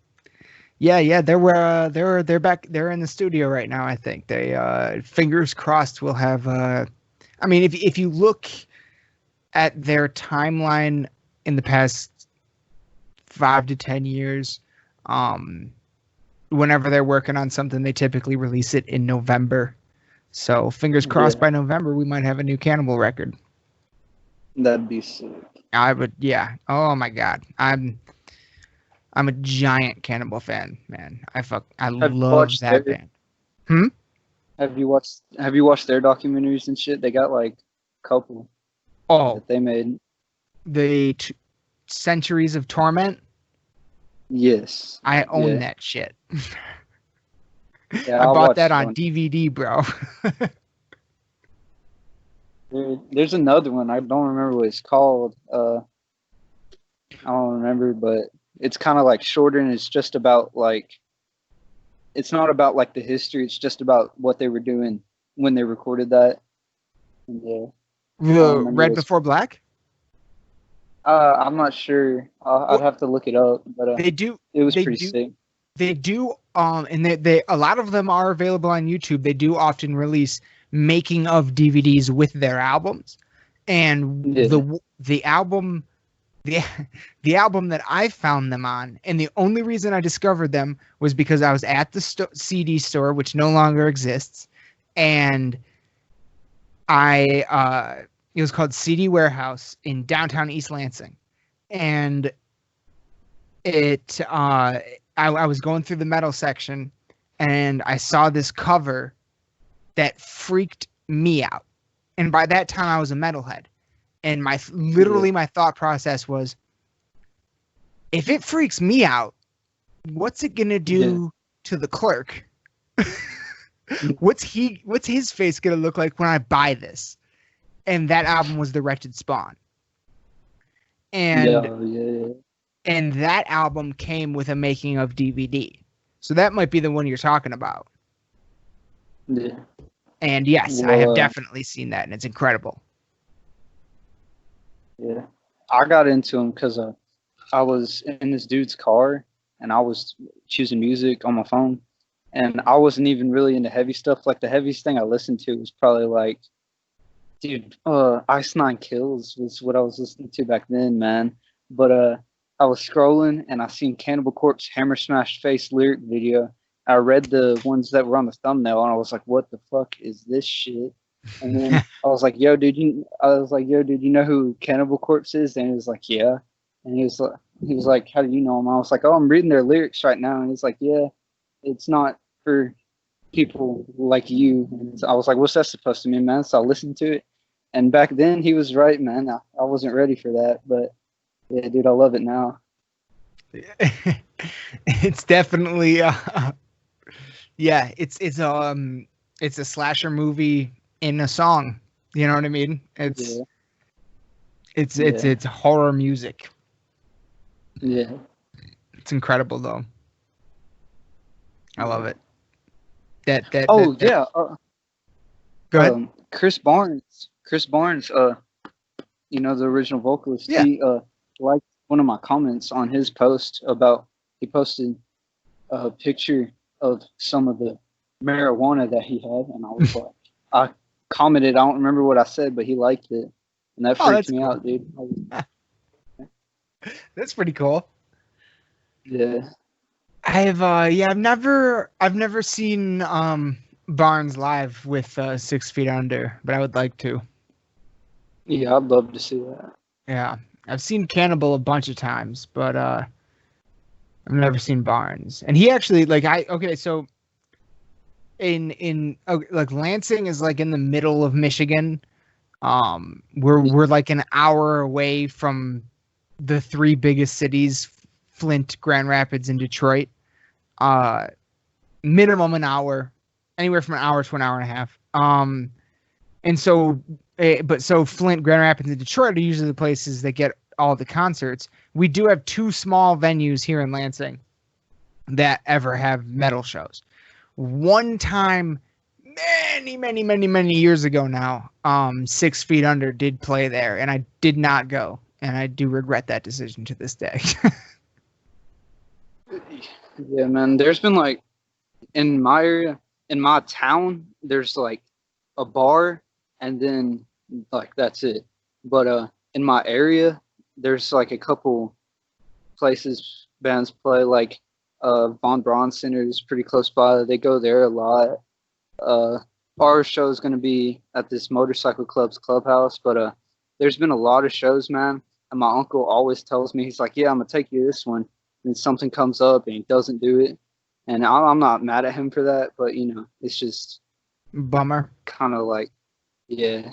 Yeah. They're back. They're in the studio right now. I think they. Fingers crossed. We'll have. I mean, if you look at their timeline in the past 5 to 10 years, whenever they're working on something, they typically release it in November. So fingers crossed by November, we might have a new Cannibal record. That'd be sick. I would, yeah. Oh my God. I'm a giant Cannibal fan, man. I love that band. Have you watched their documentaries and shit? They got like a couple that they made. The Centuries of Torment? Yes. I own that shit. Yeah, I bought that on DVD, bro. There's another one. I don't remember what it's called. I don't remember, but it's kind of like shorter, and it's just about like, it's not about like the history. It's just about what they were doing when they recorded that. And, Red Before Black? I'm not sure. I'd have to look it up, but they do. It was pretty sick. They do, and they a lot of them are available on YouTube. They do often release making of DVDs with their albums, and the album that I found them on, and the only reason I discovered them was because I was at the CD store, which no longer exists, and it was called CD Warehouse in downtown East Lansing, and I was going through the metal section, and I saw this cover that freaked me out. And by that time, I was a metalhead. And my thought process was, if it freaks me out, what's it gonna do to the clerk? What's his face gonna look like when I buy this? And that album was The Wretched Spawn. And yeah. And that album came with a making of DVD. So that might be the one you're talking about. Yeah. And yes, I have definitely seen that, and it's incredible. Yeah. I got into him because I was in this dude's car, and I was choosing music on my phone. And I wasn't even really into heavy stuff. Like, the heaviest thing I listened to was probably like, dude, Ice Nine Kills was what I was listening to back then, man. But I was scrolling and I seen Cannibal Corpse Hammer Smash Face lyric video. I read the ones that were on the thumbnail and I was like, what the fuck is this shit? And then I was like, yo, dude, you know who Cannibal Corpse is? And he was like, yeah. And he was like, how do you know him? I was like, oh, I'm reading their lyrics right now. And he's like, yeah, it's not for people like you. And I was like, what's that supposed to mean, man? So I listened to it. And back then he was right, man. I wasn't ready for that, but yeah, dude, I love it now. It's definitely yeah, it's a slasher movie in a song. You know what I mean? It's horror music. Yeah. It's incredible though. I love it. That yeah. Go ahead. Chris Barnes, you know, the original vocalist. Yeah. He liked one of my comments on his post about, he posted a picture of some of the marijuana that he had, and I was like, I commented, I don't remember what I said, but he liked it, and that freaked me out, dude. That's pretty cool. Yeah. I've never seen Barnes live with 6 Feet Under, but I would like to. Yeah, I'd love to see that. Yeah, I've seen Cannibal a bunch of times, but I've never seen Barnes. And he actually so in like Lansing is like in the middle of Michigan. We're like an hour away from the 3 biggest cities, Flint, Grand Rapids, and Detroit. Minimum an hour, anywhere from an hour to an hour and a half. And so Flint, Grand Rapids, and Detroit are usually the places that get all the concerts. We do have 2 small venues here in Lansing that ever have metal shows. One time, many years ago now, 6 Feet Under did play there, and I did not go, and I do regret that decision to this day. Yeah, man. There's been like in my area, in my town, there's like a bar, and then like that's it. But in my area, there's like a couple places bands play. Like Von Braun Center is pretty close by. They go there a lot. Our show is going to be at this motorcycle club's clubhouse, but there's been a lot of shows, man. And my uncle always tells me, he's like, yeah, I'm going to take you to this one. And something comes up and he doesn't do it. And I'm not mad at him for that, but, you know, it's just bummer. Kind of like, yeah.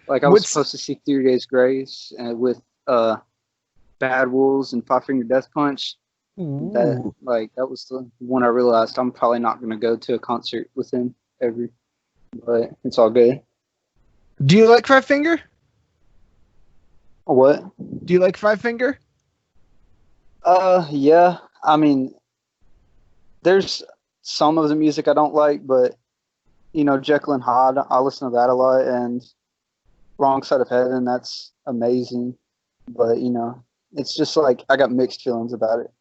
Like I was supposed to see 3 Days Grace with Bad Wolves and Five Finger Death Punch. That was the one I realized I'm probably not going to go to a concert with him ever. But it's all good. Do you like Five Finger? What? Do you like Five Finger? Yeah. I mean, there's some of the music I don't like, but you know, Jekyll and Hyde, I listen to that a lot, and Wrong Side of Heaven, that's amazing. But you know, it's just like I got mixed feelings about it.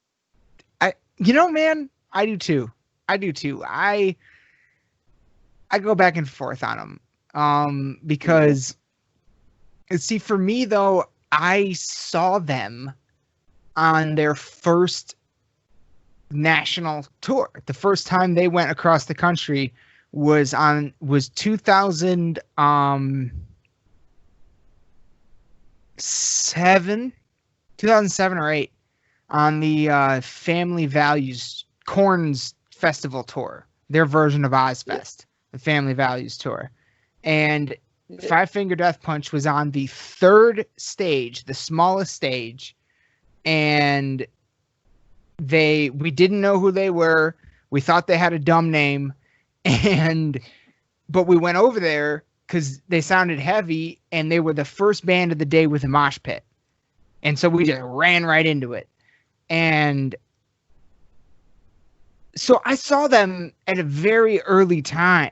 Man, I do too. I go back and forth on them. Because see, for me though, I saw them on their first national tour. The first time they went across the country was 2007 or 8 on the Family Values Korn's festival tour, their version of Ozfest, the Family Values tour. And Five Finger Death Punch was on the 3rd stage, the smallest stage, and we didn't know who they were. We thought they had a dumb name, but we went over there because they sounded heavy, and they were the first band of the day with a mosh pit. And so we just ran right into it. And so I saw them at a very early time.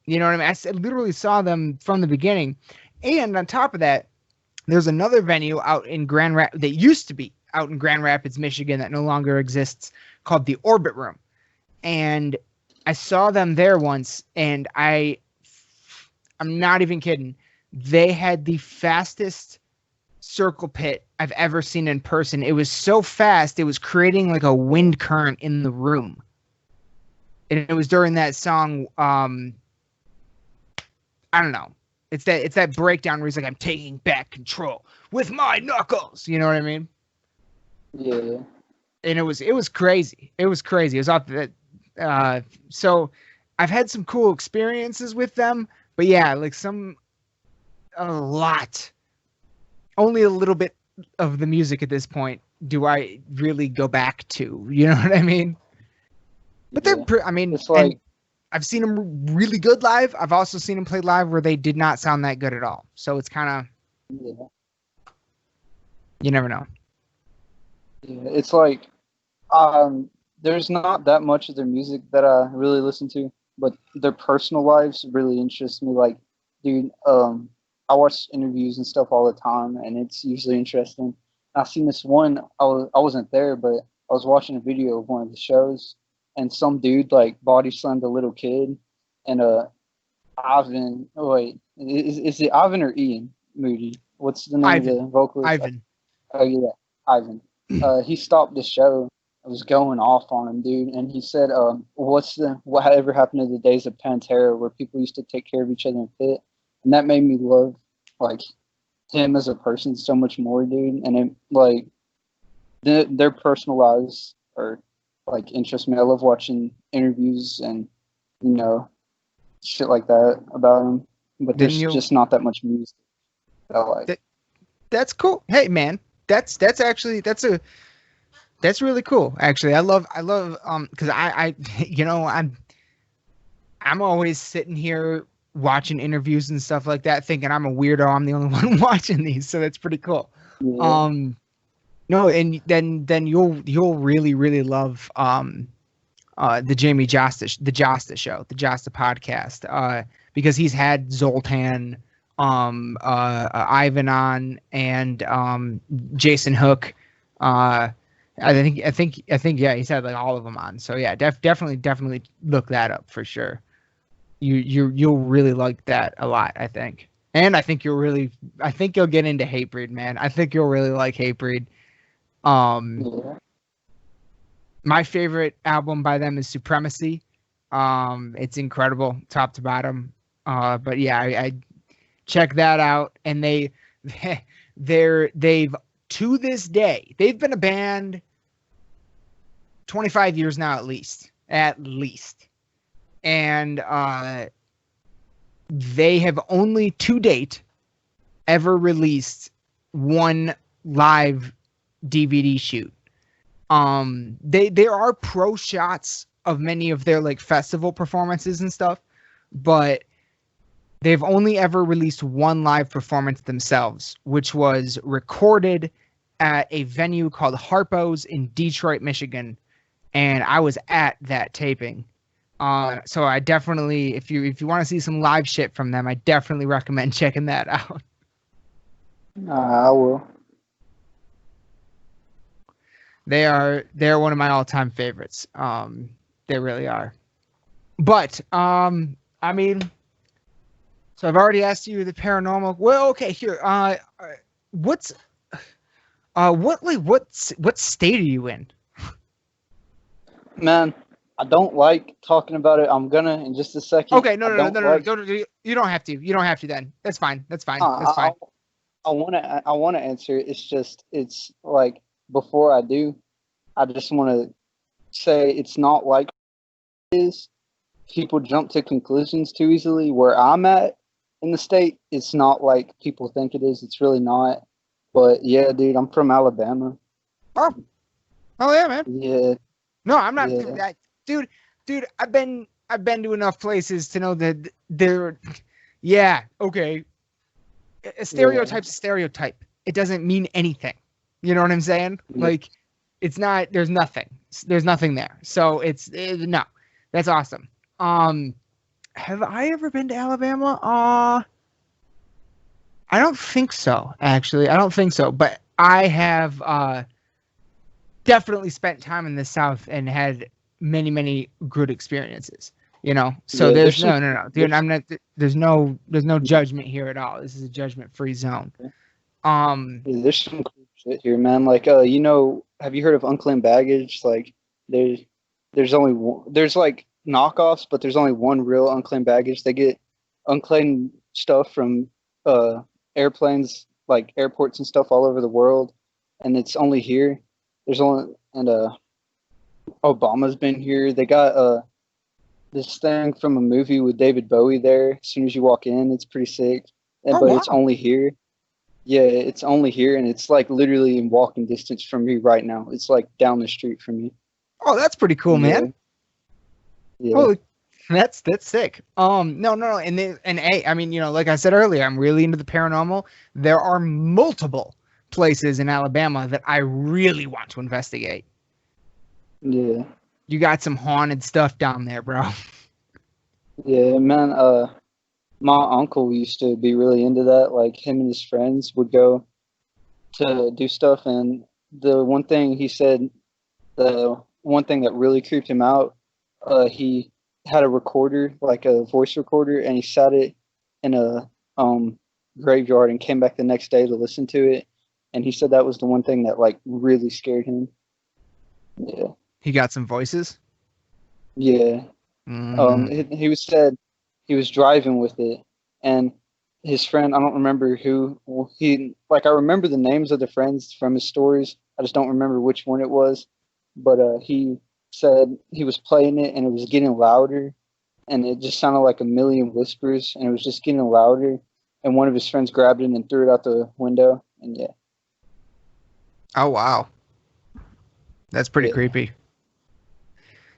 You know what I mean? I literally saw them from the beginning. And on top of that, there's another venue out in Grand Rapids that used to be out in Grand Rapids, Michigan, that no longer exists, called the Orbit Room. And I saw them there once, and I'm not even kidding. They had the fastest circle pit I've ever seen in person. It was so fast, it was creating like a wind current in the room. And it was during that song, I don't know. It's that breakdown where he's like, I'm taking back control with my knuckles. You know what I mean? Yeah. And it was crazy. It was crazy. It was off that. So I've had some cool experiences with them, but yeah, like a lot. Only a little bit of the music at this point do I really go back to. You know what I mean? But they're, it's like, I've seen them really good live. I've also seen them play live where they did not sound that good at all. So it's kind of, you never know. Yeah, it's like, there's not that much of their music that I really listen to, but their personal lives really interest me. Like, dude, I watch interviews and stuff all the time, and it's usually interesting. I seen this one. I wasn't there, but I was watching a video of one of the shows, and some dude like body slammed a little kid, and Ivan. Oh wait, is it Ivan or Ian Moody? What's the name of the vocalist? Ivan. Oh yeah, Ivan. He stopped the show. I was going off on him, dude, and he said, whatever happened to the days of Pantera where people used to take care of each other in pit, and that made me love like him as a person so much more, dude. And it like their personal lives are like interest me. I love watching interviews and shit like that about them, but there's just not that much music that I like. That's cool. Hey man, that's really cool. Actually, I love because I I'm always sitting here watching interviews and stuff like that, thinking I'm a weirdo. I'm the only one watching these, so that's pretty cool. Yeah. No, and then you'll really love the Jamie Josta show, the Josta podcast, because he's had Zoltan, Ivan on, and Jason Hook. I think yeah, he's had like all of them on. So yeah, definitely look that up for sure. You'll really like that a lot, I think. And I think you'll get into Hatebreed, man. I think you'll really like Hatebreed. My favorite album by them is Supremacy. It's incredible, top to bottom. But yeah, I check that out. And they've to this day, they've been a band 25 years now, at least. And they have only to date ever released one live DVD shoot. There are pro shots of many of their like festival performances and stuff, but they've only ever released one live performance themselves, which was recorded at a venue called Harpo's in Detroit, Michigan, and I was at that taping. So I definitely, if you want to see some live shit from them, I definitely recommend checking that out. I will. They're one of my all-time favorites. They really are. But I mean, so I've already asked you the paranormal. Well, okay, here. What state are you in? Man, I don't like talking about it. I'm gonna in just a second. Okay, no. You don't have to. You don't have to then. That's fine. That's fine. I wanna answer it. It's like before I do, I just want to say it's not like it is. People jump to conclusions too easily. Where I'm at in the state, it's not like people think it is. It's really not. But yeah, dude, I'm from Alabama. Oh yeah, man. Yeah. No, I'm not. Yeah. Dude, I've been to enough places to know that they're. Yeah. Okay. A stereotype's a stereotype. It doesn't mean anything. You know what I'm saying? Yeah. Like, it's not. There's nothing. There's nothing there. So no. That's awesome. Have I ever been to Alabama? I don't think so. Actually, I don't think so. But I have definitely spent time in the South and had many good experiences. You know, so Yeah, there's no, dude. I'm not. There's no judgment here at all. This is a judgment-free zone. There's some cool shit here, man. Like, you know, have you heard of unclaimed baggage? Like, there's only one, there's like knockoffs, but there's only one real unclaimed baggage. They get unclaimed stuff from airplanes, like airports and stuff all over the world, and it's only here. There's only Obama's been here. They got this thing from a movie with David Bowie there. As soon as you walk in, it's pretty sick. But wow. It's only here. Yeah, it's only here, and it's like literally in walking distance from me right now. It's like down the street from me. Oh, that's pretty cool, man. Yeah. Holy, that's sick. No, and hey, I mean, you know, like I said earlier, I'm really into the paranormal. There are multiple places in Alabama that I really want to investigate. Yeah. You got some haunted stuff down there, bro. Yeah, man. My uncle used to be really into that. Like, him and his friends would go to do stuff, and the one thing he said, the one thing that really creeped him out, he had a recorder, like a voice recorder, and he sat it in a graveyard and came back the next day to listen to it. And he said that was the one thing that like really scared him. Yeah. He got some voices? Yeah. He was driving with it, and his friend, I don't remember who I remember the names of the friends from his stories. I just don't remember which one it was. But he said he was playing it and it was getting louder, and it just sounded like a million whispers, and it was just getting louder. And one of his friends grabbed it and threw it out the window. And yeah. Oh wow. That's pretty creepy.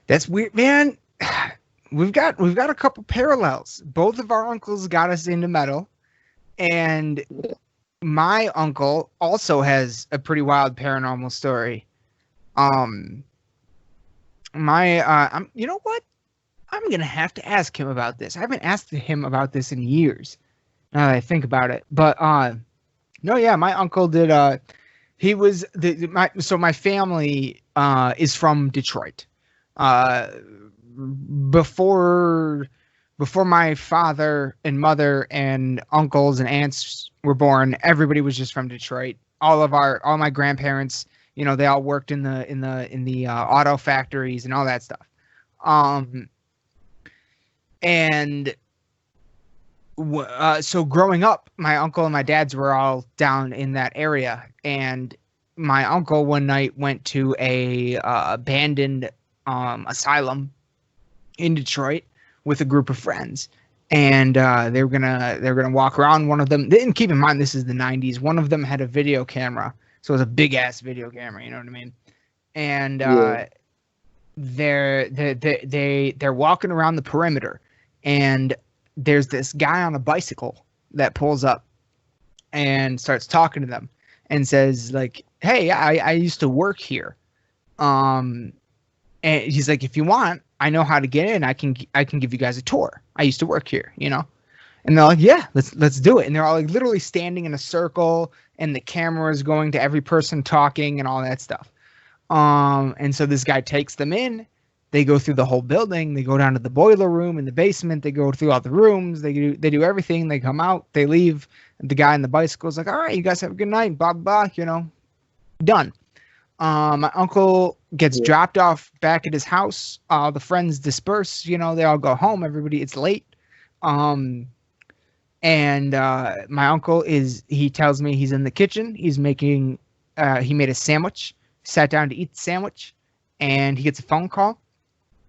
That's weird, man. We've got a couple parallels. Both of our uncles got us into metal, and my uncle also has a pretty wild paranormal story. You know what? I'm gonna have to ask him about this. I haven't asked him about this in years. Now that I think about it, but no, yeah, my uncle did. He was my family is from Detroit. Before my father and mother and uncles and aunts were born, everybody was just from Detroit. All my grandparents, you know, they all worked in the auto factories and all that stuff. So growing up, my uncle and my dads were all down in that area, and my uncle one night went to a abandoned asylum in Detroit with a group of friends, and they were gonna walk around. One of them, and keep in mind this is the 90s. One of them had a video camera, so it was a big ass video camera. You know what I mean? And they're walking around the perimeter, and there's this guy on a bicycle that pulls up and starts talking to them and says like, "Hey, I used to work here." And he's like, "If you want, I know how to get in. I can give you guys a tour. I used to work here, you know." And they're like, "Yeah, let's do it." And they're all like literally standing in a circle, and the camera is going to every person talking and all that stuff. And so this guy takes them in. They go through the whole building. They go down to the boiler room in the basement. They go through all the rooms. They do everything. They come out. They leave. The guy on the bicycle is like, "All right, you guys have a good night. Blah blah. You know, done." My uncle gets dropped off back at his house. The friends disperse. You know, they all go home. It's late. And my uncle he tells me he's in the kitchen. He's making. He made a sandwich. Sat down to eat the sandwich, and he gets a phone call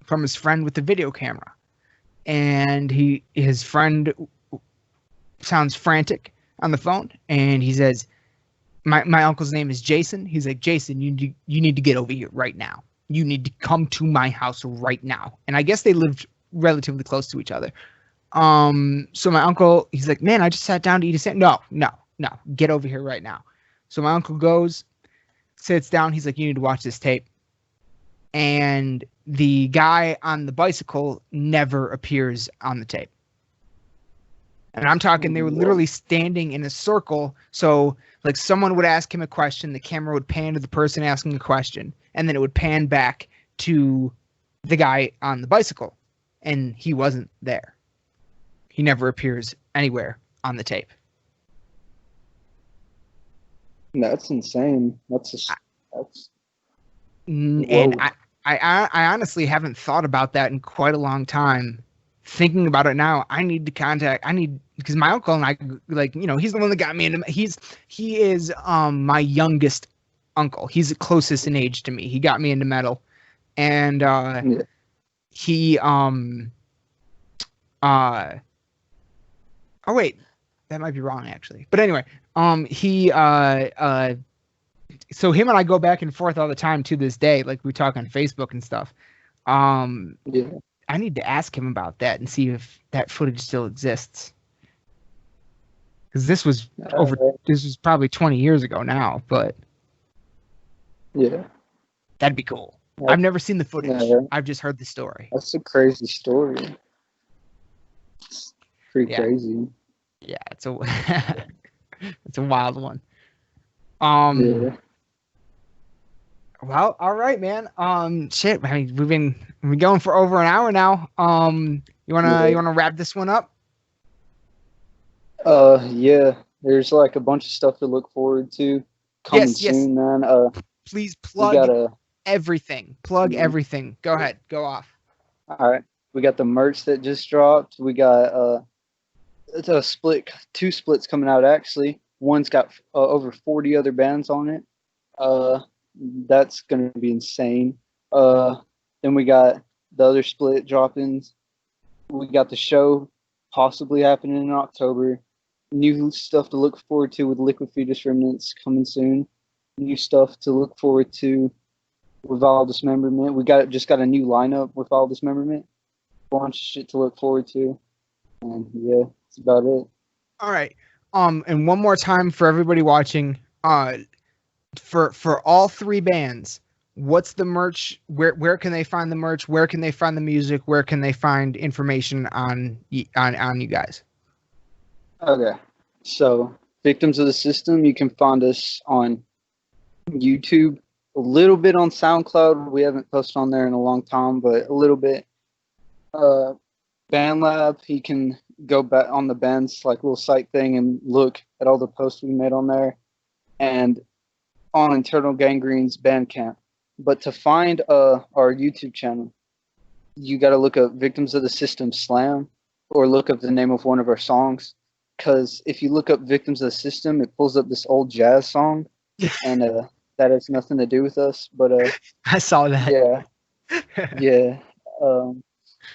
from his friend with the video camera, and his friend sounds frantic on the phone, and he says, my uncle's name is Jason. He's like, "Jason, you need to get over here right now. You need to come to my house right now." And I guess they lived relatively close to each other. So my uncle, he's like, "Man, I just sat down to eat a sandwich." No, get over here right now. So my uncle goes. sits down. He's like, you need to watch this tape. And the guy on the bicycle never appears on the tape. And I'm talking, they were literally standing in a circle. So like someone would ask him a question, the camera would pan to the person asking the question, and then it would pan back to the guy on the bicycle. And he wasn't there. He never appears anywhere on the tape. That's insane. And I honestly haven't thought about that in quite a long time. Thinking about it now, because my uncle and I, like, you know, he's the one that got me into, he is my youngest uncle. He's the closest in age to me. He got me into metal. And he oh wait, that might be wrong actually. But anyway, so him and I go back and forth all the time to this day. Like we talk on Facebook and stuff. I need to ask him about that and see if that footage still exists. Because this was probably 20 years ago now, but yeah, that'd be cool. I've never seen the footage. I've just heard the story. That's a crazy story. It's pretty crazy. Yeah, it's a it's a wild one. Well, all right, man. Shit. I mean, we've been going for over an hour now. You wanna wrap this one up? Yeah. There's like a bunch of stuff to look forward to coming soon, man. Please plug everything. Plug everything. Go ahead. Go off. All right. We got the merch that just dropped. We got it's a split, 2 splits coming out actually. One's got over 40 other bands on it. That's gonna be insane. Then we got the other split drop-ins. We got the show possibly happening in October. New stuff to look forward to with Liquid Fetus Remnants coming soon. New stuff to look forward to with All Dismemberment. We just got a new lineup with All Dismemberment. Bunch of shit to look forward to. And yeah, that's about it. All right. And one more time for everybody watching, for all 3 bands, what's the merch? Where can they find the merch? Where can they find the music? Where can they find information on you guys? Okay. So, Victims of the System, you can find us on YouTube, a little bit on SoundCloud. We haven't posted on there in a long time, but a little bit. BandLab, you can go back on the band's like little site thing and look at all the posts we made on there, and on Internal Gangrene's Bandcamp. But to find our YouTube channel, you got to look up Victims of the System Slam, or look up the name of one of our songs. Because if you look up Victims of the System, it pulls up this old jazz song, and that has nothing to do with us. But I saw that. Yeah.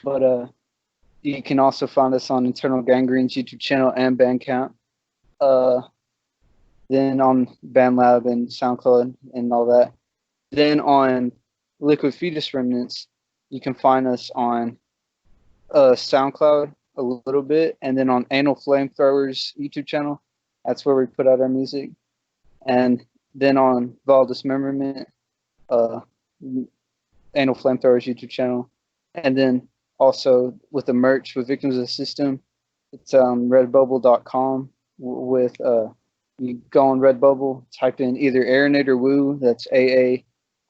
But you can also find us on Internal Gangrene's YouTube channel and Bandcamp. Then on BandLab and SoundCloud and all that. Then on Liquid Fetus Remnants, you can find us on SoundCloud a little bit, and then on Anal Flamethrowers YouTube channel. That's where we put out our music. And then on Vol Dismemberment, Anal Flamethrowers YouTube channel. And then also with the merch with Victims of the System, it's redbubble.com with you go on Redbubble, type in either Aaronate or Woo, that's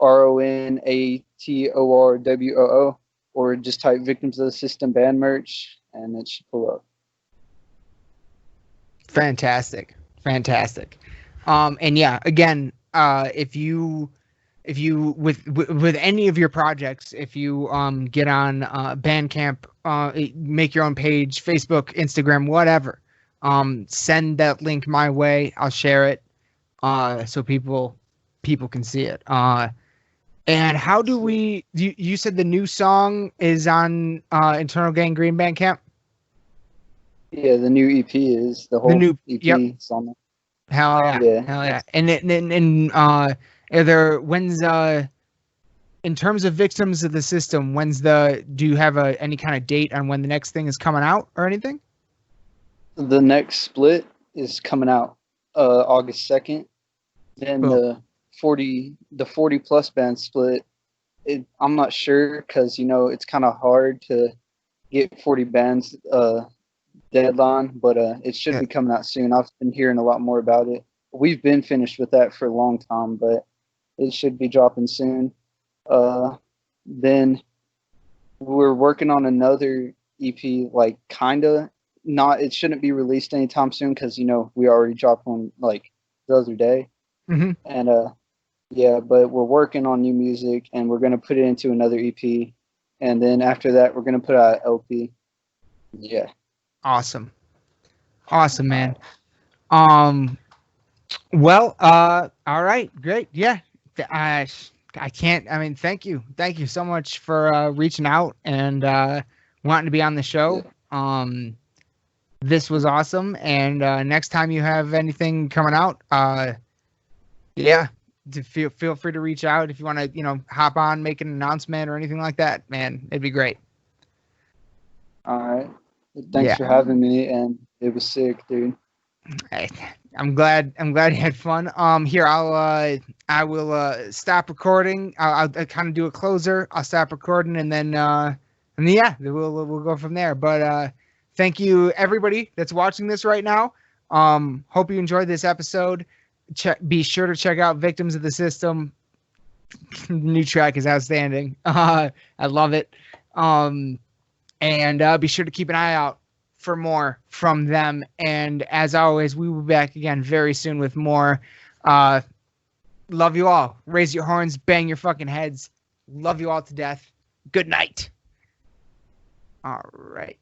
AARONATORWOO, or just type Victims of the System band merch and it should pull up. Fantastic. And yeah, again, if you with any of your projects, if you get on Bandcamp, make your own page, Facebook, Instagram, whatever, send that link my way. I'll share it so people can see it. And how do you said the new song is on Internal Gangrene Bandcamp? Yeah, the new EP is the whole new EP song. Hell yeah. And are there, when's in terms of Victims of the System, do you have any kind of date on when the next thing is coming out or anything? The next split is coming out August 2nd. Then the 40 plus band split. I'm not sure because it's kind of hard to get 40 bands deadline, but it should be coming out soon. I've been hearing a lot more about it. We've been finished with that for a long time, but it should be dropping soon. Then we're working on another EP, like kinda not. It shouldn't be released anytime soon because we already dropped one like the other day, and yeah. But we're working on new music, and we're gonna put it into another EP, and then after that, we're gonna put out an LP. Yeah. Awesome, man. Well, all right, great. Yeah, I can't. I mean, thank you so much for reaching out and wanting to be on the show. This was awesome. And next time you have anything coming out, feel free to reach out if you want to, hop on, make an announcement or anything like that. Man, it'd be great. All right. Thanks for having me, and it was sick, dude. I'm glad you had fun. Here I will stop recording. I'll kind of do a closer. I'll stop recording, and then we'll go from there. But thank you everybody that's watching this right now. Hope you enjoyed this episode. Be sure to check out Victims of the System. The new track is outstanding. I love it. And be sure to keep an eye out for more from them. And as always, we will be back again very soon with more. Love you all. Raise your horns, bang your fucking heads. Love you all to death. Good night. All right.